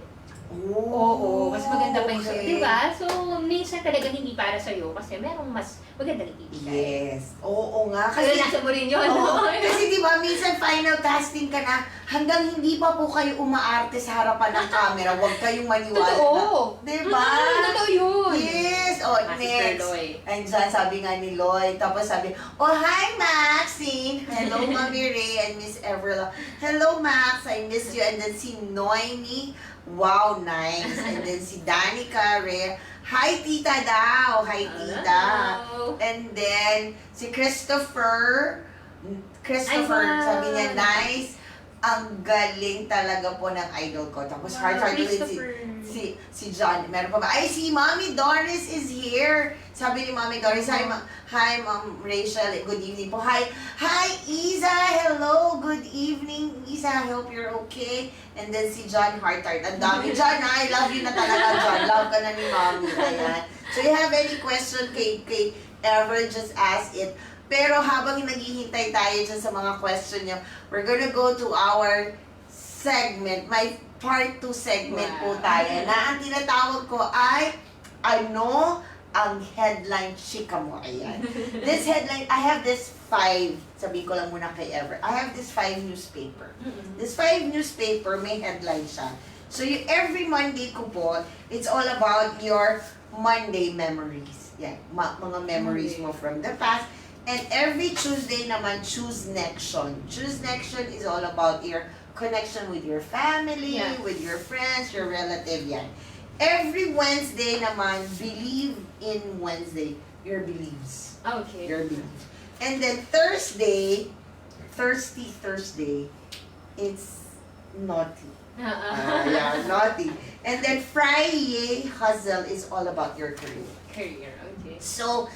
Oo, mas maganda pa yung okay. Diba? So, minsan talaga hindi para sa'yo kasi merong mas magandang ibibigay. Yes. Oo nga. Kasi Kasi, nasa mo rin yun. oo, kasi diba, minsan final casting ka na, hanggang hindi pa po kayo umaarte sa harapan ng camera, huwag kayong maniwala. Totoo. Diba? Totoo yun. Yes. O, next. And dyan, sabi nga ni Lloyd. Tapos sabi, hi, Maxine. Hello, Mami Ray and Miss Everla. Hello, Max. I miss you. And then si Noemi. Wow, nice. And then si Danica Ray. Hi, tita daw. Hi, tita. Hello. And then si Christopher. Ay, wow. Sabi niya, nice. Ang galing talaga po ng idol ko. Tapos Wow, heart ulit Christopher. si John. Meron pa ba? Ay, si Mommy Doris is here. Sabi ni Mommy Doris, hi, Mom Rachel. Good evening po. Hi, Isa. Hello. Good evening, Isa. I hope you're okay. And then si John Hartart. Ang dami, John. I love you na talaga, John. love ka na ni Mommy. Ayan. So you have any question kay Ever, just ask it. Pero habang naghihintay tayo dyan sa mga question niya, we're gonna go to our segment, my part 2 segment po tayo, na ang tinatawag ko ay, ano ang headline chika mo? Ayan. This headline, I have this 5, sabi ko lang muna kay Ever, I have this 5 newspaper. This 5 newspaper, may headline siya. So every Monday ko po, it's all about your Monday memories. Yan, mga memories mo from the past. And every Tuesday naman, Choose Nexion. Choose Nexion is all about your connection with your family, with your friends, your relative, yan. Every Wednesday naman, Believe in Wednesday. Your beliefs. Okay. Your beliefs. And then Thursday, Thirsty Thursday, it's naughty. Yeah, naughty. And then Friday, Hustle is all about your career. Career, okay. So,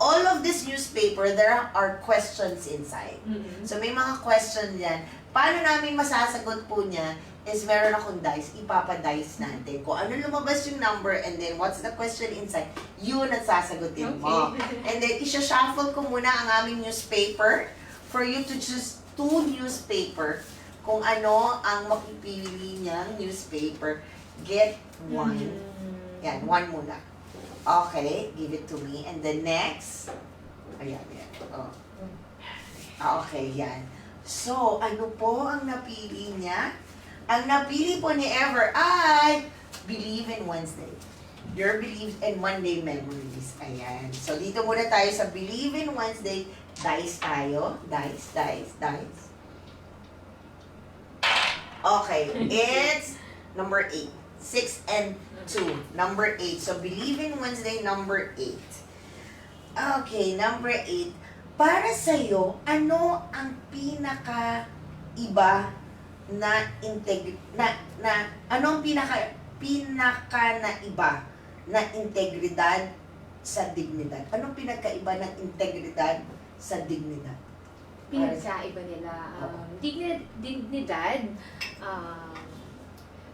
all of this newspaper, there are questions inside. So, may mga questions yan. Paano namin masasagot po niya is meron akong dice, ipapadice natin. Kung ano lumabas yung number and then what's the question inside, yun ang sasagutin mo. And then, isha-shuffle ko muna ang aming newspaper for you to choose 2 newspaper. Kung ano ang makipili niyang newspaper, get 1. Yan, 1 muna. Okay, give it to me. And the next, ayan, yan. Oh. Okay, yan. So, ano po ang napili niya? Ang napili po ni Ever ay Believe in Wednesday. Your Believe in Monday Memories. Ayan. So, dito muna tayo sa Believe in Wednesday. Dice tayo. Dice, dice, dice. Okay, it's number 8. 6 and 2. Number 8. So, Believe in Wednesday, number 8. Okay, number 8. Para sa'yo, ano ang pinaka-iba na ano ang pinaka na iba na integridad sa dignidad? Anong pinagkaiba ng integridad sa dignidad? Pinagkaiba nila. Dignidad,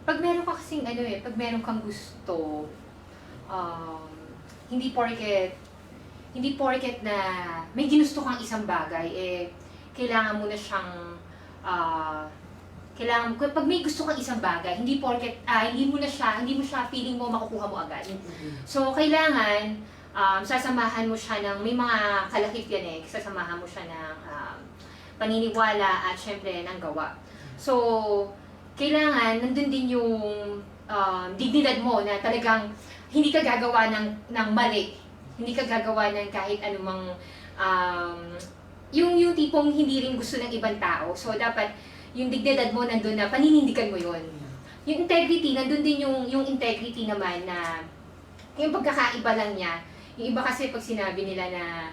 pag meron ka kasing pag meron kang gusto, hindi porket na may ginusto kang isang bagay, kailangan mo na siyang, pag may gusto kang isang bagay, hindi porket, hindi mo siya feeling mo makukuha mo agad. So, kailangan, sasamahan mo siya ng, may mga kalakip yan sasamahan mo siya ng paniniwala at syempre ng gawa. So, kailangan, nandun din yung dignidad mo na talagang hindi ka gagawa ng mali. Hindi ka gagawa ng kahit anumang, yung tipong hindi rin gusto ng ibang tao. So, dapat yung dignidad mo nandun na paninindigan mo yun. Yung integrity, nandun din yung integrity naman na, yung pagkakaiba lang niya. Yung iba kasi pag sinabi nila na,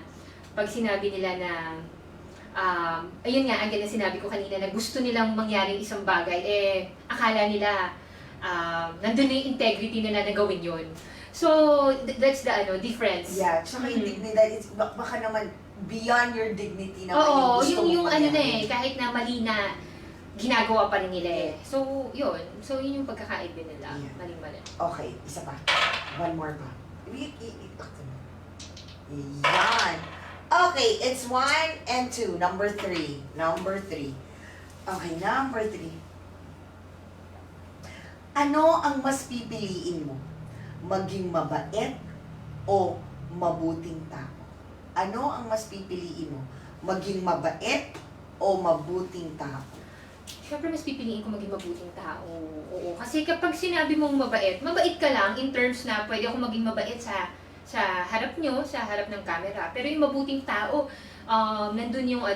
ayun nga, ang ganda sinabi ko kanina na gusto nilang mangyaring isang bagay, akala nila nandun na yung integrity nila na gawin yun. So, that's the difference. Yeah, tsaka yung dignidad, baka naman beyond your dignity naman Oo, yung gusto yung mong mangyari. kahit na mali na ginagawa pa rin nila So, yun. So, yun yung pagkakaiba nila. Yeah. Maling-mali. Okay, isa pa. One more pa. Yan. Okay, it's 1 and 2. Number 3. Number 3. Okay, number 3. Ano ang mas pipiliin mo? Maging mabait o mabuting tao? Ano ang mas pipiliin mo? Maging mabait o mabuting tao? Siyempre, mas pipiliin ko maging mabuting tao. Oo. Kasi kapag sinabi mong mabait ka lang in terms na pwede ako maging mabait sa harap nyo, sa harap ng camera. Pero yung mabuting tao, nandun yung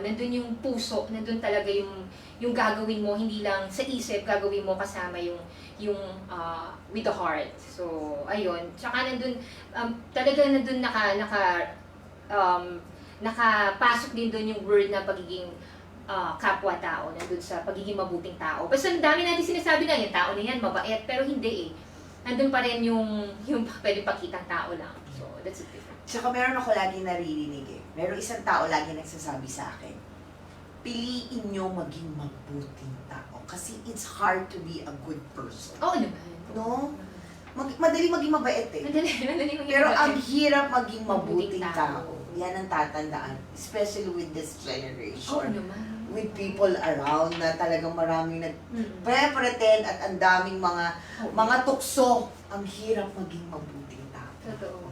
nandun yung puso, nandun talaga yung gagawin mo, hindi lang sa isip, gagawin mo kasama yung with the heart. So, ayun. Tsaka nandun, talaga nandun nakapasok din doon yung word na pagiging kapwa-tao, nandun sa pagiging mabuting tao. Basta ang dami natin sinasabi na, yung tao na yan, mabait, pero hindi nandun pa rin yung pwede pakitang tao lang. So, that's it. Tsaka meron ako lagi naririnig Meron isang tao lagi nagsasabi sa akin, piliin nyo maging mabuting tao. Kasi it's hard to be a good person. Oo naman. No? madali maging mabait eh. Madali maging Pero mabait. ang hirap maging mabuting Mabuting tao. tao. Yan ang tatandaan. Especially with this Oo generation. naman. With people around na talagang maraming Mm. nag-pretend at ang daming mga Oo. mga tukso. Ang hirap maging mabuting tao. Totoo.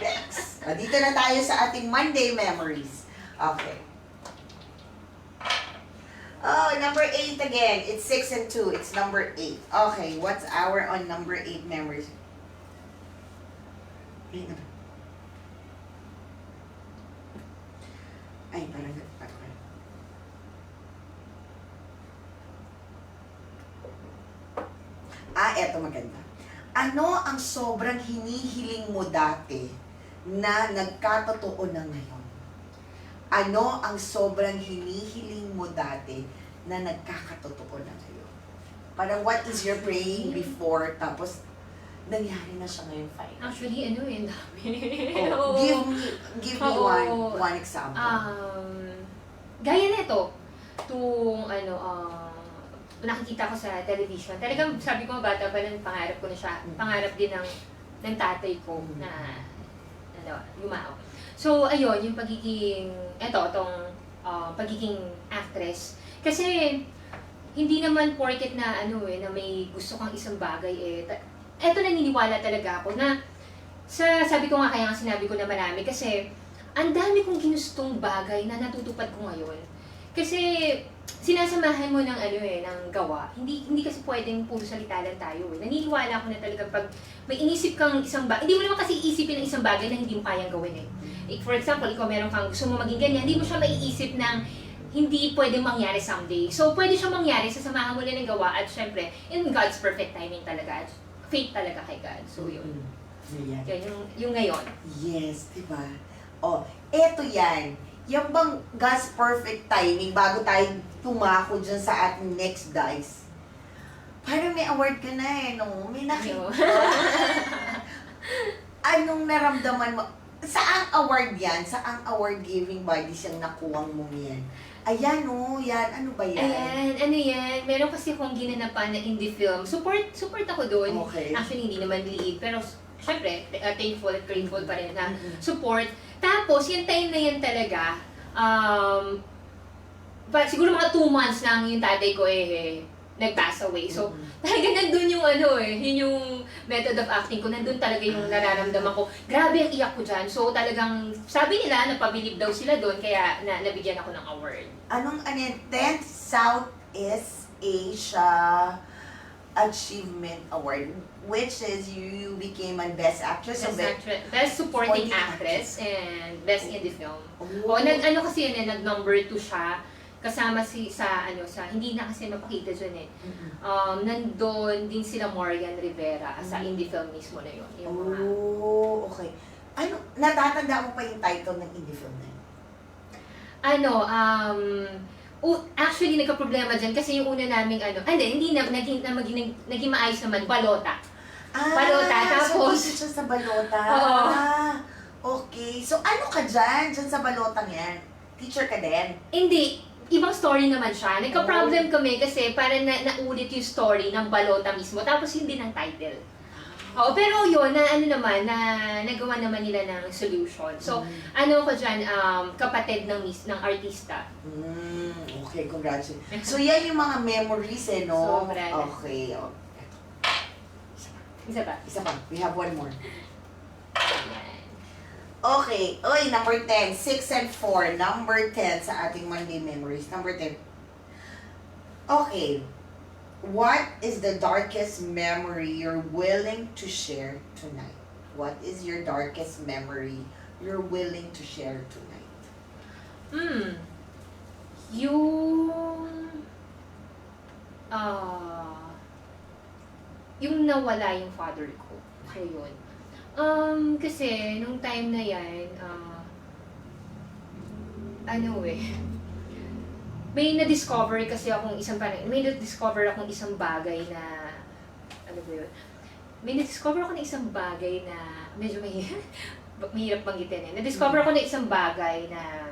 Next. Dito na tayo sa ating Monday memories. Okay. Oh, number 8 again. It's 6 and 2. It's number 8. Okay, what's our on number 8 memories? Ay, parang okay. Eto maganda. Ano ang sobrang hinihiling mo dati na nagkatotoo na ngayon? Ano ang sobrang hinihiling mo dati na nagkakatotoo na ngayon? Parang what is your praying before, tapos nangyari na siya ngayon finally? Actually, ano eh, ang dami. Oh, Oo. give me Oo. one example. Gaya nito, nakikita ko sa television. Talagang sabi ko bata pa lang, pangarap ko na siya. Pangarap din ng tatay ko na yumao. So, ayun, yung pagiging actress. Kasi, hindi naman porket na na may gusto kang isang bagay eto naniniwala talaga ako na sabi ko nga kaya nga sinabi ko na marami kasi ang dami kong ginustong bagay na natutupad ko ngayon. Kasi sinasamahan mo ng ng gawa. Hindi kasi pwedeng puro salita lang tayo eh. Naniniwala ako na talaga pag may inisip kang isang bagay, hindi mo naman kasi iisipin ng isang bagay na hindi mo kayang gawin eh. For example, ikaw meron kang gusto mo maging ganyan, hindi mo siya maiisip ng hindi pwedeng mangyari someday. So, pwede siyang mangyari, sasamahan mo lang ng gawa at syempre, in God's perfect timing talaga. Faith talaga kay God. So, yun. Yan. Yun, yung ngayon. Yes, diba? Oh, eto yan. Yung bang God's perfect timing bago tayo tumako dyan sa ating next dice. Parang may award ka na eh, no? May nakita. Anong naramdaman mo? Saang award yan? Saang award-giving bodies yung nakuwang mo yan? Ayan, oh, yan. Ano ba yan? Ayan, ano yan. Meron kasi akong ginanapan na indie film. Support ako doon. Okay. Actually, hindi naman lead. Pero, syempre, thankful at grateful pa rin na support. Tapos, yung time na yan talaga, siguro mga 2 months lang yung tatay ko nag-pass away. So, talaga nandun yung yun yung method of acting ko. Nandun talaga yung nararamdaman ko. Grabe ang iyak ko dyan. So, talagang, sabi nila, napabilib daw sila doon, kaya nabigyan ako ng award. Anong 10th Southeast Asia Achievement Award, which is you became a Best Actress. Best supporting actress and best indie film. Kasi yun nag-number 2 siya. Kasama sa hindi na kasi mapakita dyan nandun din sila Morgan Rivera sa indie film mismo na yun. Yung mga, okay. Natatanda mo pa yung title ng indie film na yun? actually nagka-problema dyan kasi yung una naming naging maayos naman, Balota. Balota, tapos... So, dito siya sa Balota. Oo. Okay. So, ano ka dyan sa Balotang yan? Teacher ka din? Hindi. Ibang story naman siya. Nagka-problem kami kasi parang naulit yung story ng Balota mismo, tapos hindi ng title. Pero yun, nagawa naman nila ng solution. So, ko dyan, kapatid ng artista. Okay, congratulations. So, yan yung mga memories no? Sobra. Okay. Isa pa. We have one more. Ayan. Okay. Oy, number 10. 6 and 4. Number 10 sa ating Monday memories. Number 10. Okay. What is the darkest memory you're willing to share tonight? What is your darkest memory you're willing to share tonight? Yung nawala yung father ko. So, yun. Kasi, nung time na yan, may na-discover kasi akong isang bagay na, may na-discover ako na isang bagay na, medyo mahirap banggitin na-discover ako na isang bagay na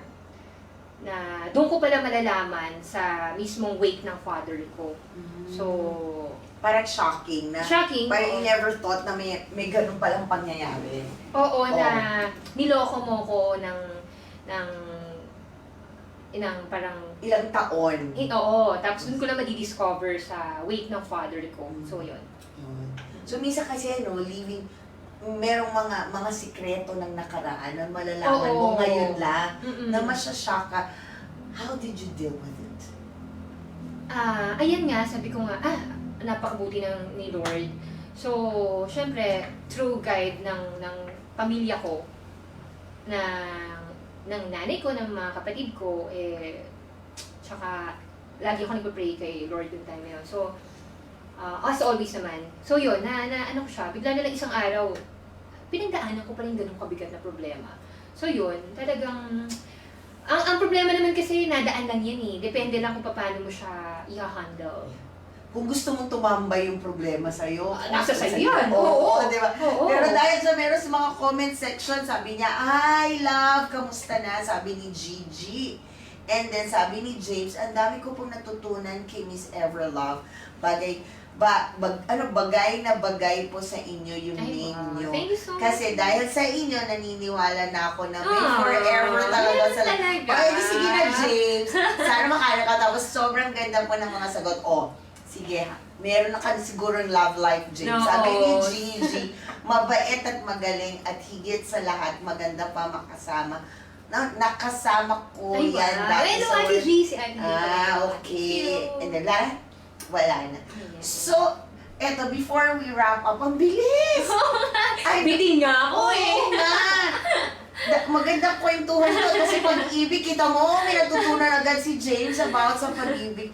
doon ko pala malalaman sa mismong wake ng father ko. So, parang shocking na. Shocking, Parang oo. you never thought na may ganun palang pangyayari. Oo, na niloko mo ko ng parang, Ilang taon. oo, tapos dun ko na madi-discover sa wake ng father ko. So, yun. So, minsan kasi, merong mga sikreto ng nakaraan na malalaman mo Oo. ngayon lang Mm-mm. na masyashock ka. How did you deal with it? Ayan nga, sabi ko nga, napakabuti ni Lord. So, syempre, true guide ng pamilya ko, ng nanay ko, ng mga kapatid ko, tsaka lagi ako nagpa-pray kay Lord yung time na yun. So, as always naman. So yun, ano ko siya, bigla na lang isang araw, pinagdaanan ko pa rin ganun kabigat na problema. So yun, talagang, ang problema naman kasi nadaan lang yan eh. Depende lang kung paano mo siya i-handle. Kung gusto mong tumambay yung problema sa'yo, Nasa sa'yo yan. Oo, di ba? Oo. Pero dahil meron sa mga comment section, sabi niya, "Hi, love, kamusta na?" Sabi ni Gigi. And then sabi ni James, "Ang dami ko pong natutunan kay Miss Everlove. Bagay na bagay po sa inyo yung Ay, name wow. nyo. Thank you so much. Kasi dahil sa inyo, naniniwala na ako na may Ah, forever talaga sa talaga. O, edi sige na, James. Sana makala ka. Tapos sobrang ganda po ng mga sagot. Sige, meron na ka siguro ng love life, James. No. Sabi ni Gigi, mabait at magaling at higit sa lahat, maganda pa makasama. Nakasama ko Ay, yan wow. dati Hello, sa Ate G. Si Ate G. okay. Thank you. And then, wala na. Ayan. So, eto, before we wrap up, ang bilis! Ay, Bitin nga ako eh. oo nga! Magandang kwentuhan to kasi pag-ibig, kita mo, may natutunan agad si James about sa pag-ibig.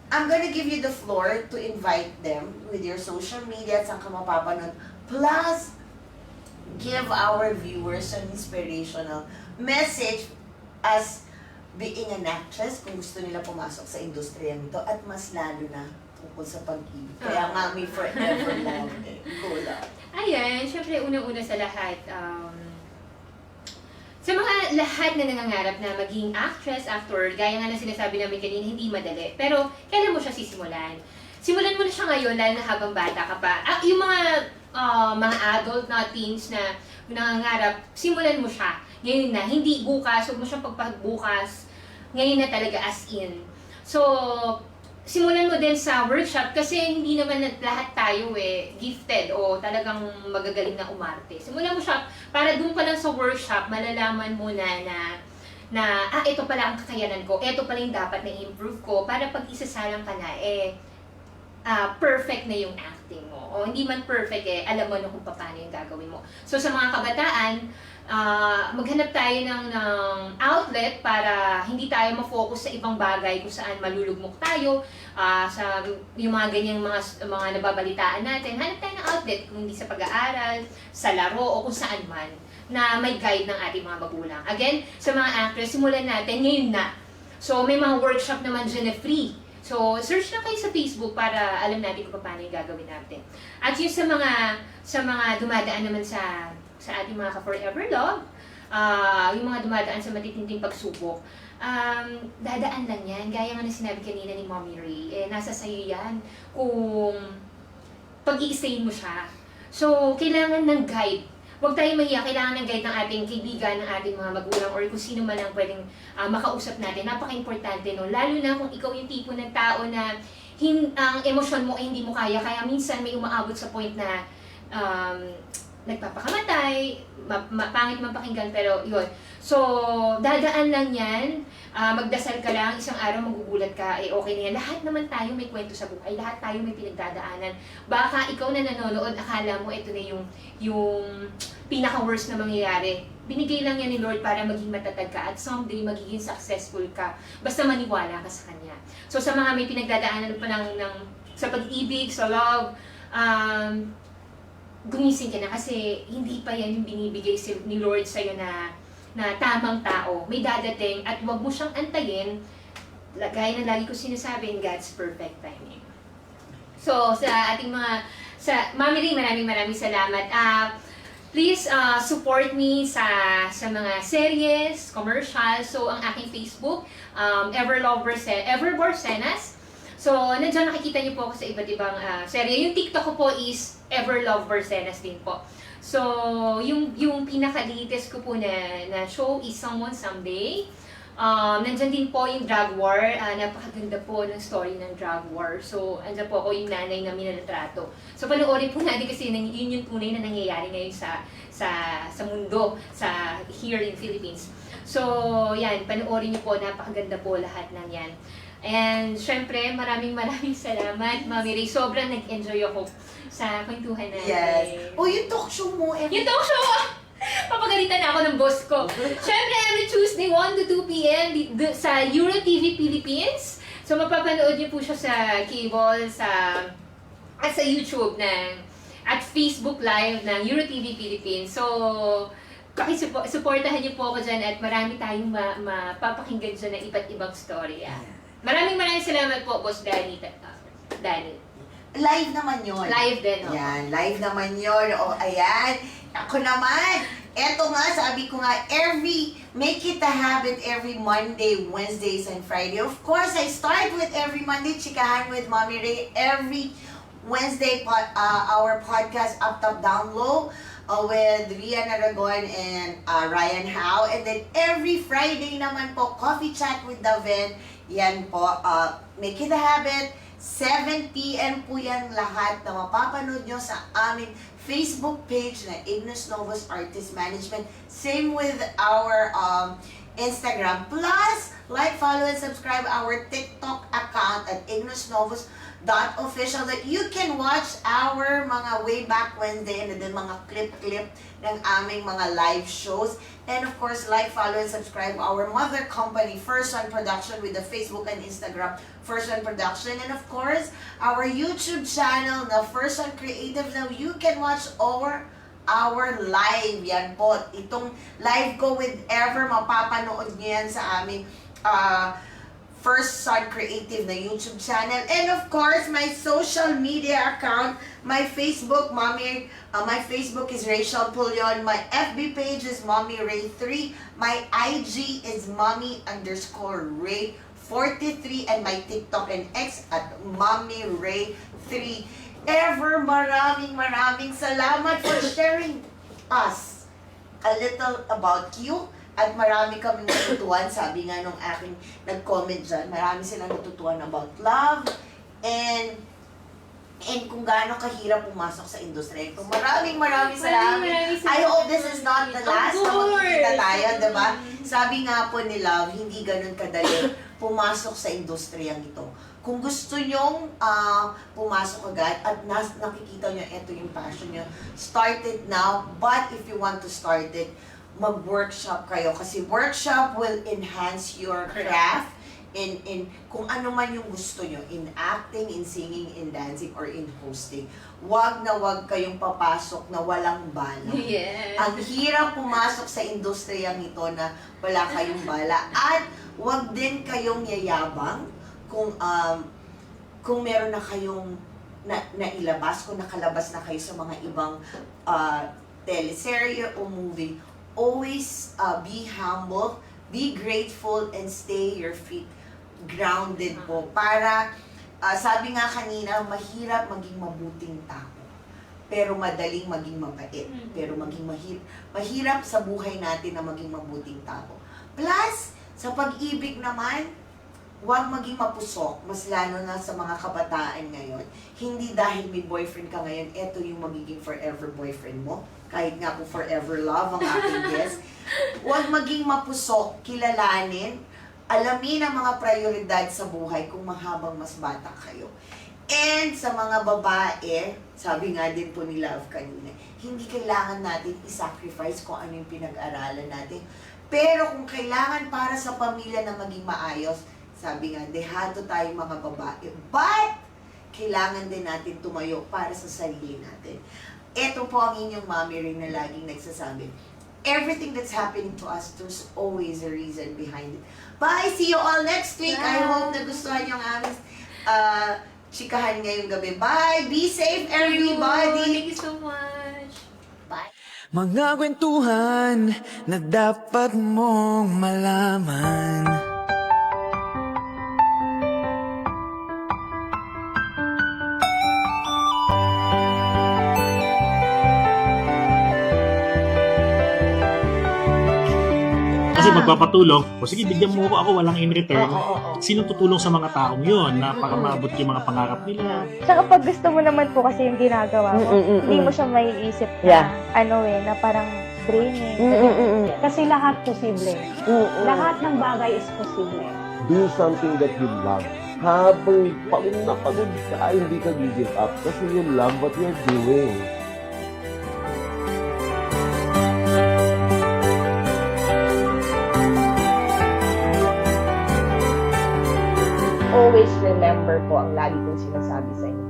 I'm gonna give you the floor to invite them with your social media at saan ka mapapanood. Plus, give our viewers an inspirational message as being an actress kung gusto nila pumasok sa industriya nito at mas lalo na tungkol sa pag-ibig. Kaya nga may forever love eh. Go lang. Ayan, syempre unang-una sa lahat, sa mga lahat na nangangarap na maging actress, actor, gaya nga na sinasabi namin kanina, hindi madali. Pero kailan mo siya sisimulan? Simulan mo na siya ngayon, lalo na habang bata ka pa. Yung mga adult na teens na nangangarap, simulan mo siya. Ngayon na, hindi bukas, huwag mo siyang pagpagbukas. Ngayon na talaga as in. So, simulan mo din sa workshop kasi hindi naman lahat tayo gifted o talagang magagaling na umarte. Simulan mo siya para doon pa lang sa workshop, malalaman mo na ito pala ang kakayanan ko, ito pala yung dapat na improve ko para pag isasalang ka na, perfect na yung acting mo. O hindi man perfect, alam mo na kung paano yung gagawin mo. So sa mga kabataan, maghanap tayo ng outlet para hindi tayo ma-focus sa ibang bagay kung saan malulugmok tayo, sa yung mga ganyang mga nababalitaan natin. Hanap tayo ng outlet kung hindi sa pag-aaral, sa laro o kung saan man na may guide ng ating mga magulang. Again, sa mga actress, simulan natin ngayon na. So may mga workshop naman dyan na free. So, search na kayo sa Facebook para alam natin kung paano yung gagawin natin. At yung sa mga dumadaan naman sa ating mga ka-forever love, yung mga dumadaan sa matitinding pagsubok, dadaan lang yan. Gaya nga na sinabi kanina ni Mommy Ray, nasa sayo yan kung pag-i-stay mo siya. So, kailangan ng guide. Huwag tayong mahiya, kailangan ng guide ng ating kaibigan, ng ating mga magulang, or kung sino man ang pwedeng makausap natin. Napaka-importante, no? Lalo na kung ikaw yung tipo ng tao na ang emosyon mo ay hindi mo kaya. Kaya minsan may umaabot sa point na nagpapakamatay, pangit man pakinggan, pero yun. So, dadaan lang yan. Magdasal ka lang, isang araw magugulat ka, okay na yan. Lahat naman tayo may kwento sa buhay, lahat tayo may pinagdadaanan. Baka ikaw na nanonood, akala mo ito na yung pinaka-worst na mangyayari. Binigay lang yan ni Lord para maging matatag ka at someday magiging successful ka. Basta maniwala ka sa Kanya. So, sa mga may pinagdadaanan pa sa pag-ibig, sa love, gumising ka na kasi hindi pa yan yung binibigay ni Lord sa'yo na tamang tao. May dadating at huwag mo siyang antayin, gaya na lagi ko sinasabi, in God's perfect timing. So, sa ating Mami Ray, maraming salamat. Please support me sa mga series, commercials. So, ang aking Facebook, Everlove Borsenas. So, nandiyan nakikita niyo po ako sa iba't ibang serye. Yung TikTok ko po is Everlove Versenas din po. So, yung pinaka-latest ko po na show is Someone Someday. Nandyan din po yung Drug War. Napakaganda po ng story ng Drug War. So, andyan po ako yung nanay na minalitrato. So, panoorin po natin kasi yun yung tunay na nangyayari ngayon sa mundo, here in Philippines. So, yan, panoorin niyo po. Napakaganda po lahat ng yan. And, syempre, maraming salamat, Mami Ray. Sobrang nag-enjoy ako sa kwentuhan natin. Yes. O, yung talk show mo. Yung talk show! Papagalitan na ako ng boss ko. Siyempre, every Tuesday, 1 to 2 p.m. Sa Euro TV Philippines. So, mapapanood niyo po siya sa cable, at sa YouTube at Facebook Live ng Euro TV Philippines. So, supportahan niyo po ako dyan at marami tayong mapapakinggan dyan ng iba't ibang story. Maraming salamat po, Boss Danny. Live naman yun. Live din, oh. Yan, live naman yun. O, ayan. Ako naman. Eto nga, sabi ko nga, make it a habit every Monday, Wednesdays, and Friday. Of course, I start with every Monday, Chikahan with Mommy Ray. Every Wednesday, our podcast, Up, Top, Down, Low, with Rian Aragon and Ryan Howe. And then every Friday naman po, Coffee Chat with Daven. Yan po, make it a habit. 7 p.m. po yan lahat na mapapanood nyo sa aming Facebook page na Ignos Novos Artist Management. Same with our Instagram. Plus, like, follow, and subscribe our TikTok account at ignosnovos.official that you can watch our mga way back Wednesday and then mga clip ng aming mga live shows. And of course, like, follow, and subscribe our mother company, First One Production, with the Facebook and Instagram, First One Production. And of course, our YouTube channel, na First One Creative. Now, you can watch our live. Yan po. Itong live ko with Ever, mapapanood nyo yan sa aming First Son Creative na YouTube channel. And of course, my social media account, my Facebook, my Facebook is Rachel Pulion. My FB page is Mommy Ray 3. My IG is Mommy_Ray 43. And my TikTok and X at Mommy Ray 3. Ever, maraming salamat for sharing us a little about you. At marami kaming natutuhan, sabi nga nung aking nag-comment dyan, marami silang natutuhan about love and kung gaano kahirap pumasok sa industriya. So, maraming salamat. I hope this is not the last na magkikita tayo, diba? Sabi nga po ni Love, hindi ganun kadali pumasok sa industriyang ito. Kung gusto nyong pumasok agad at nakikita nyo, ito yung passion nyo, start it now. But if you want to start it, mag-workshop kayo kasi workshop will enhance your craft in kung ano man yung gusto nyo, in acting, in singing, in dancing, or in hosting. Wag kayong papasok na walang bala. Yes. Ang hirap pumasok sa industriyang ito na wala kayong bala. At wag din kayong yayabang kung meron na kayong nailabas, kung nakalabas na kayo sa mga ibang teleserye o movie. Always be humble, be grateful, and stay your feet grounded po. Para, sabi nga kanina, mahirap maging mabuting tao. Pero madaling maging mabait. Pero mahirap sa buhay natin na maging mabuting tao. Plus, sa pag-ibig naman, huwag maging mapusok, mas lalo na sa mga kabataan ngayon. Hindi dahil may boyfriend ka ngayon, eto yung magiging forever boyfriend mo. Kahit nga po forever love ang aking guest. Huwag maging mapusok, kilalanin, alamin ang mga prioridad sa buhay kung mahabang mas bata kayo. And sa mga babae, sabi nga din po ni Love kanina, hindi kailangan natin i-sacrifice kung ano yung pinag-aralan natin. Pero kung kailangan para sa pamilya na maging maayos, sabi nga, dehado tayong mga babae. But, kailangan din natin tumayo para sa sarili natin. Ito po ang inyong Mommy Ray na laging nagsasabi, everything that's happening to us, there's always a reason behind it. Bye! See you all next week! I hope na gustuhan yung aming chikahan ngayong gabi. Bye! Be safe, everybody! Thank you so much! Bye! Mga kwentuhan na dapat mong malaman. Kasi magpapatulong, o sige, bigyan mo ako walang in return. Oo. Sinong tutulong sa mga taong yun na para maabot yung mga pangarap nila? Tsaka pag gusto mo naman po kasi yung ginagawa mo, hindi mo siya maiisip na, na parang draining. Kasi lahat posible. Lahat ng bagay is posible. Do something that you love. Habang pagod na pagod ka, hindi ka give up kasi you love what you're doing. Always remember po ang lagi kong sinasabi sa inyo.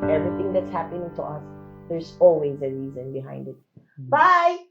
Everything that's happening to us, there's always a reason behind it. Bye!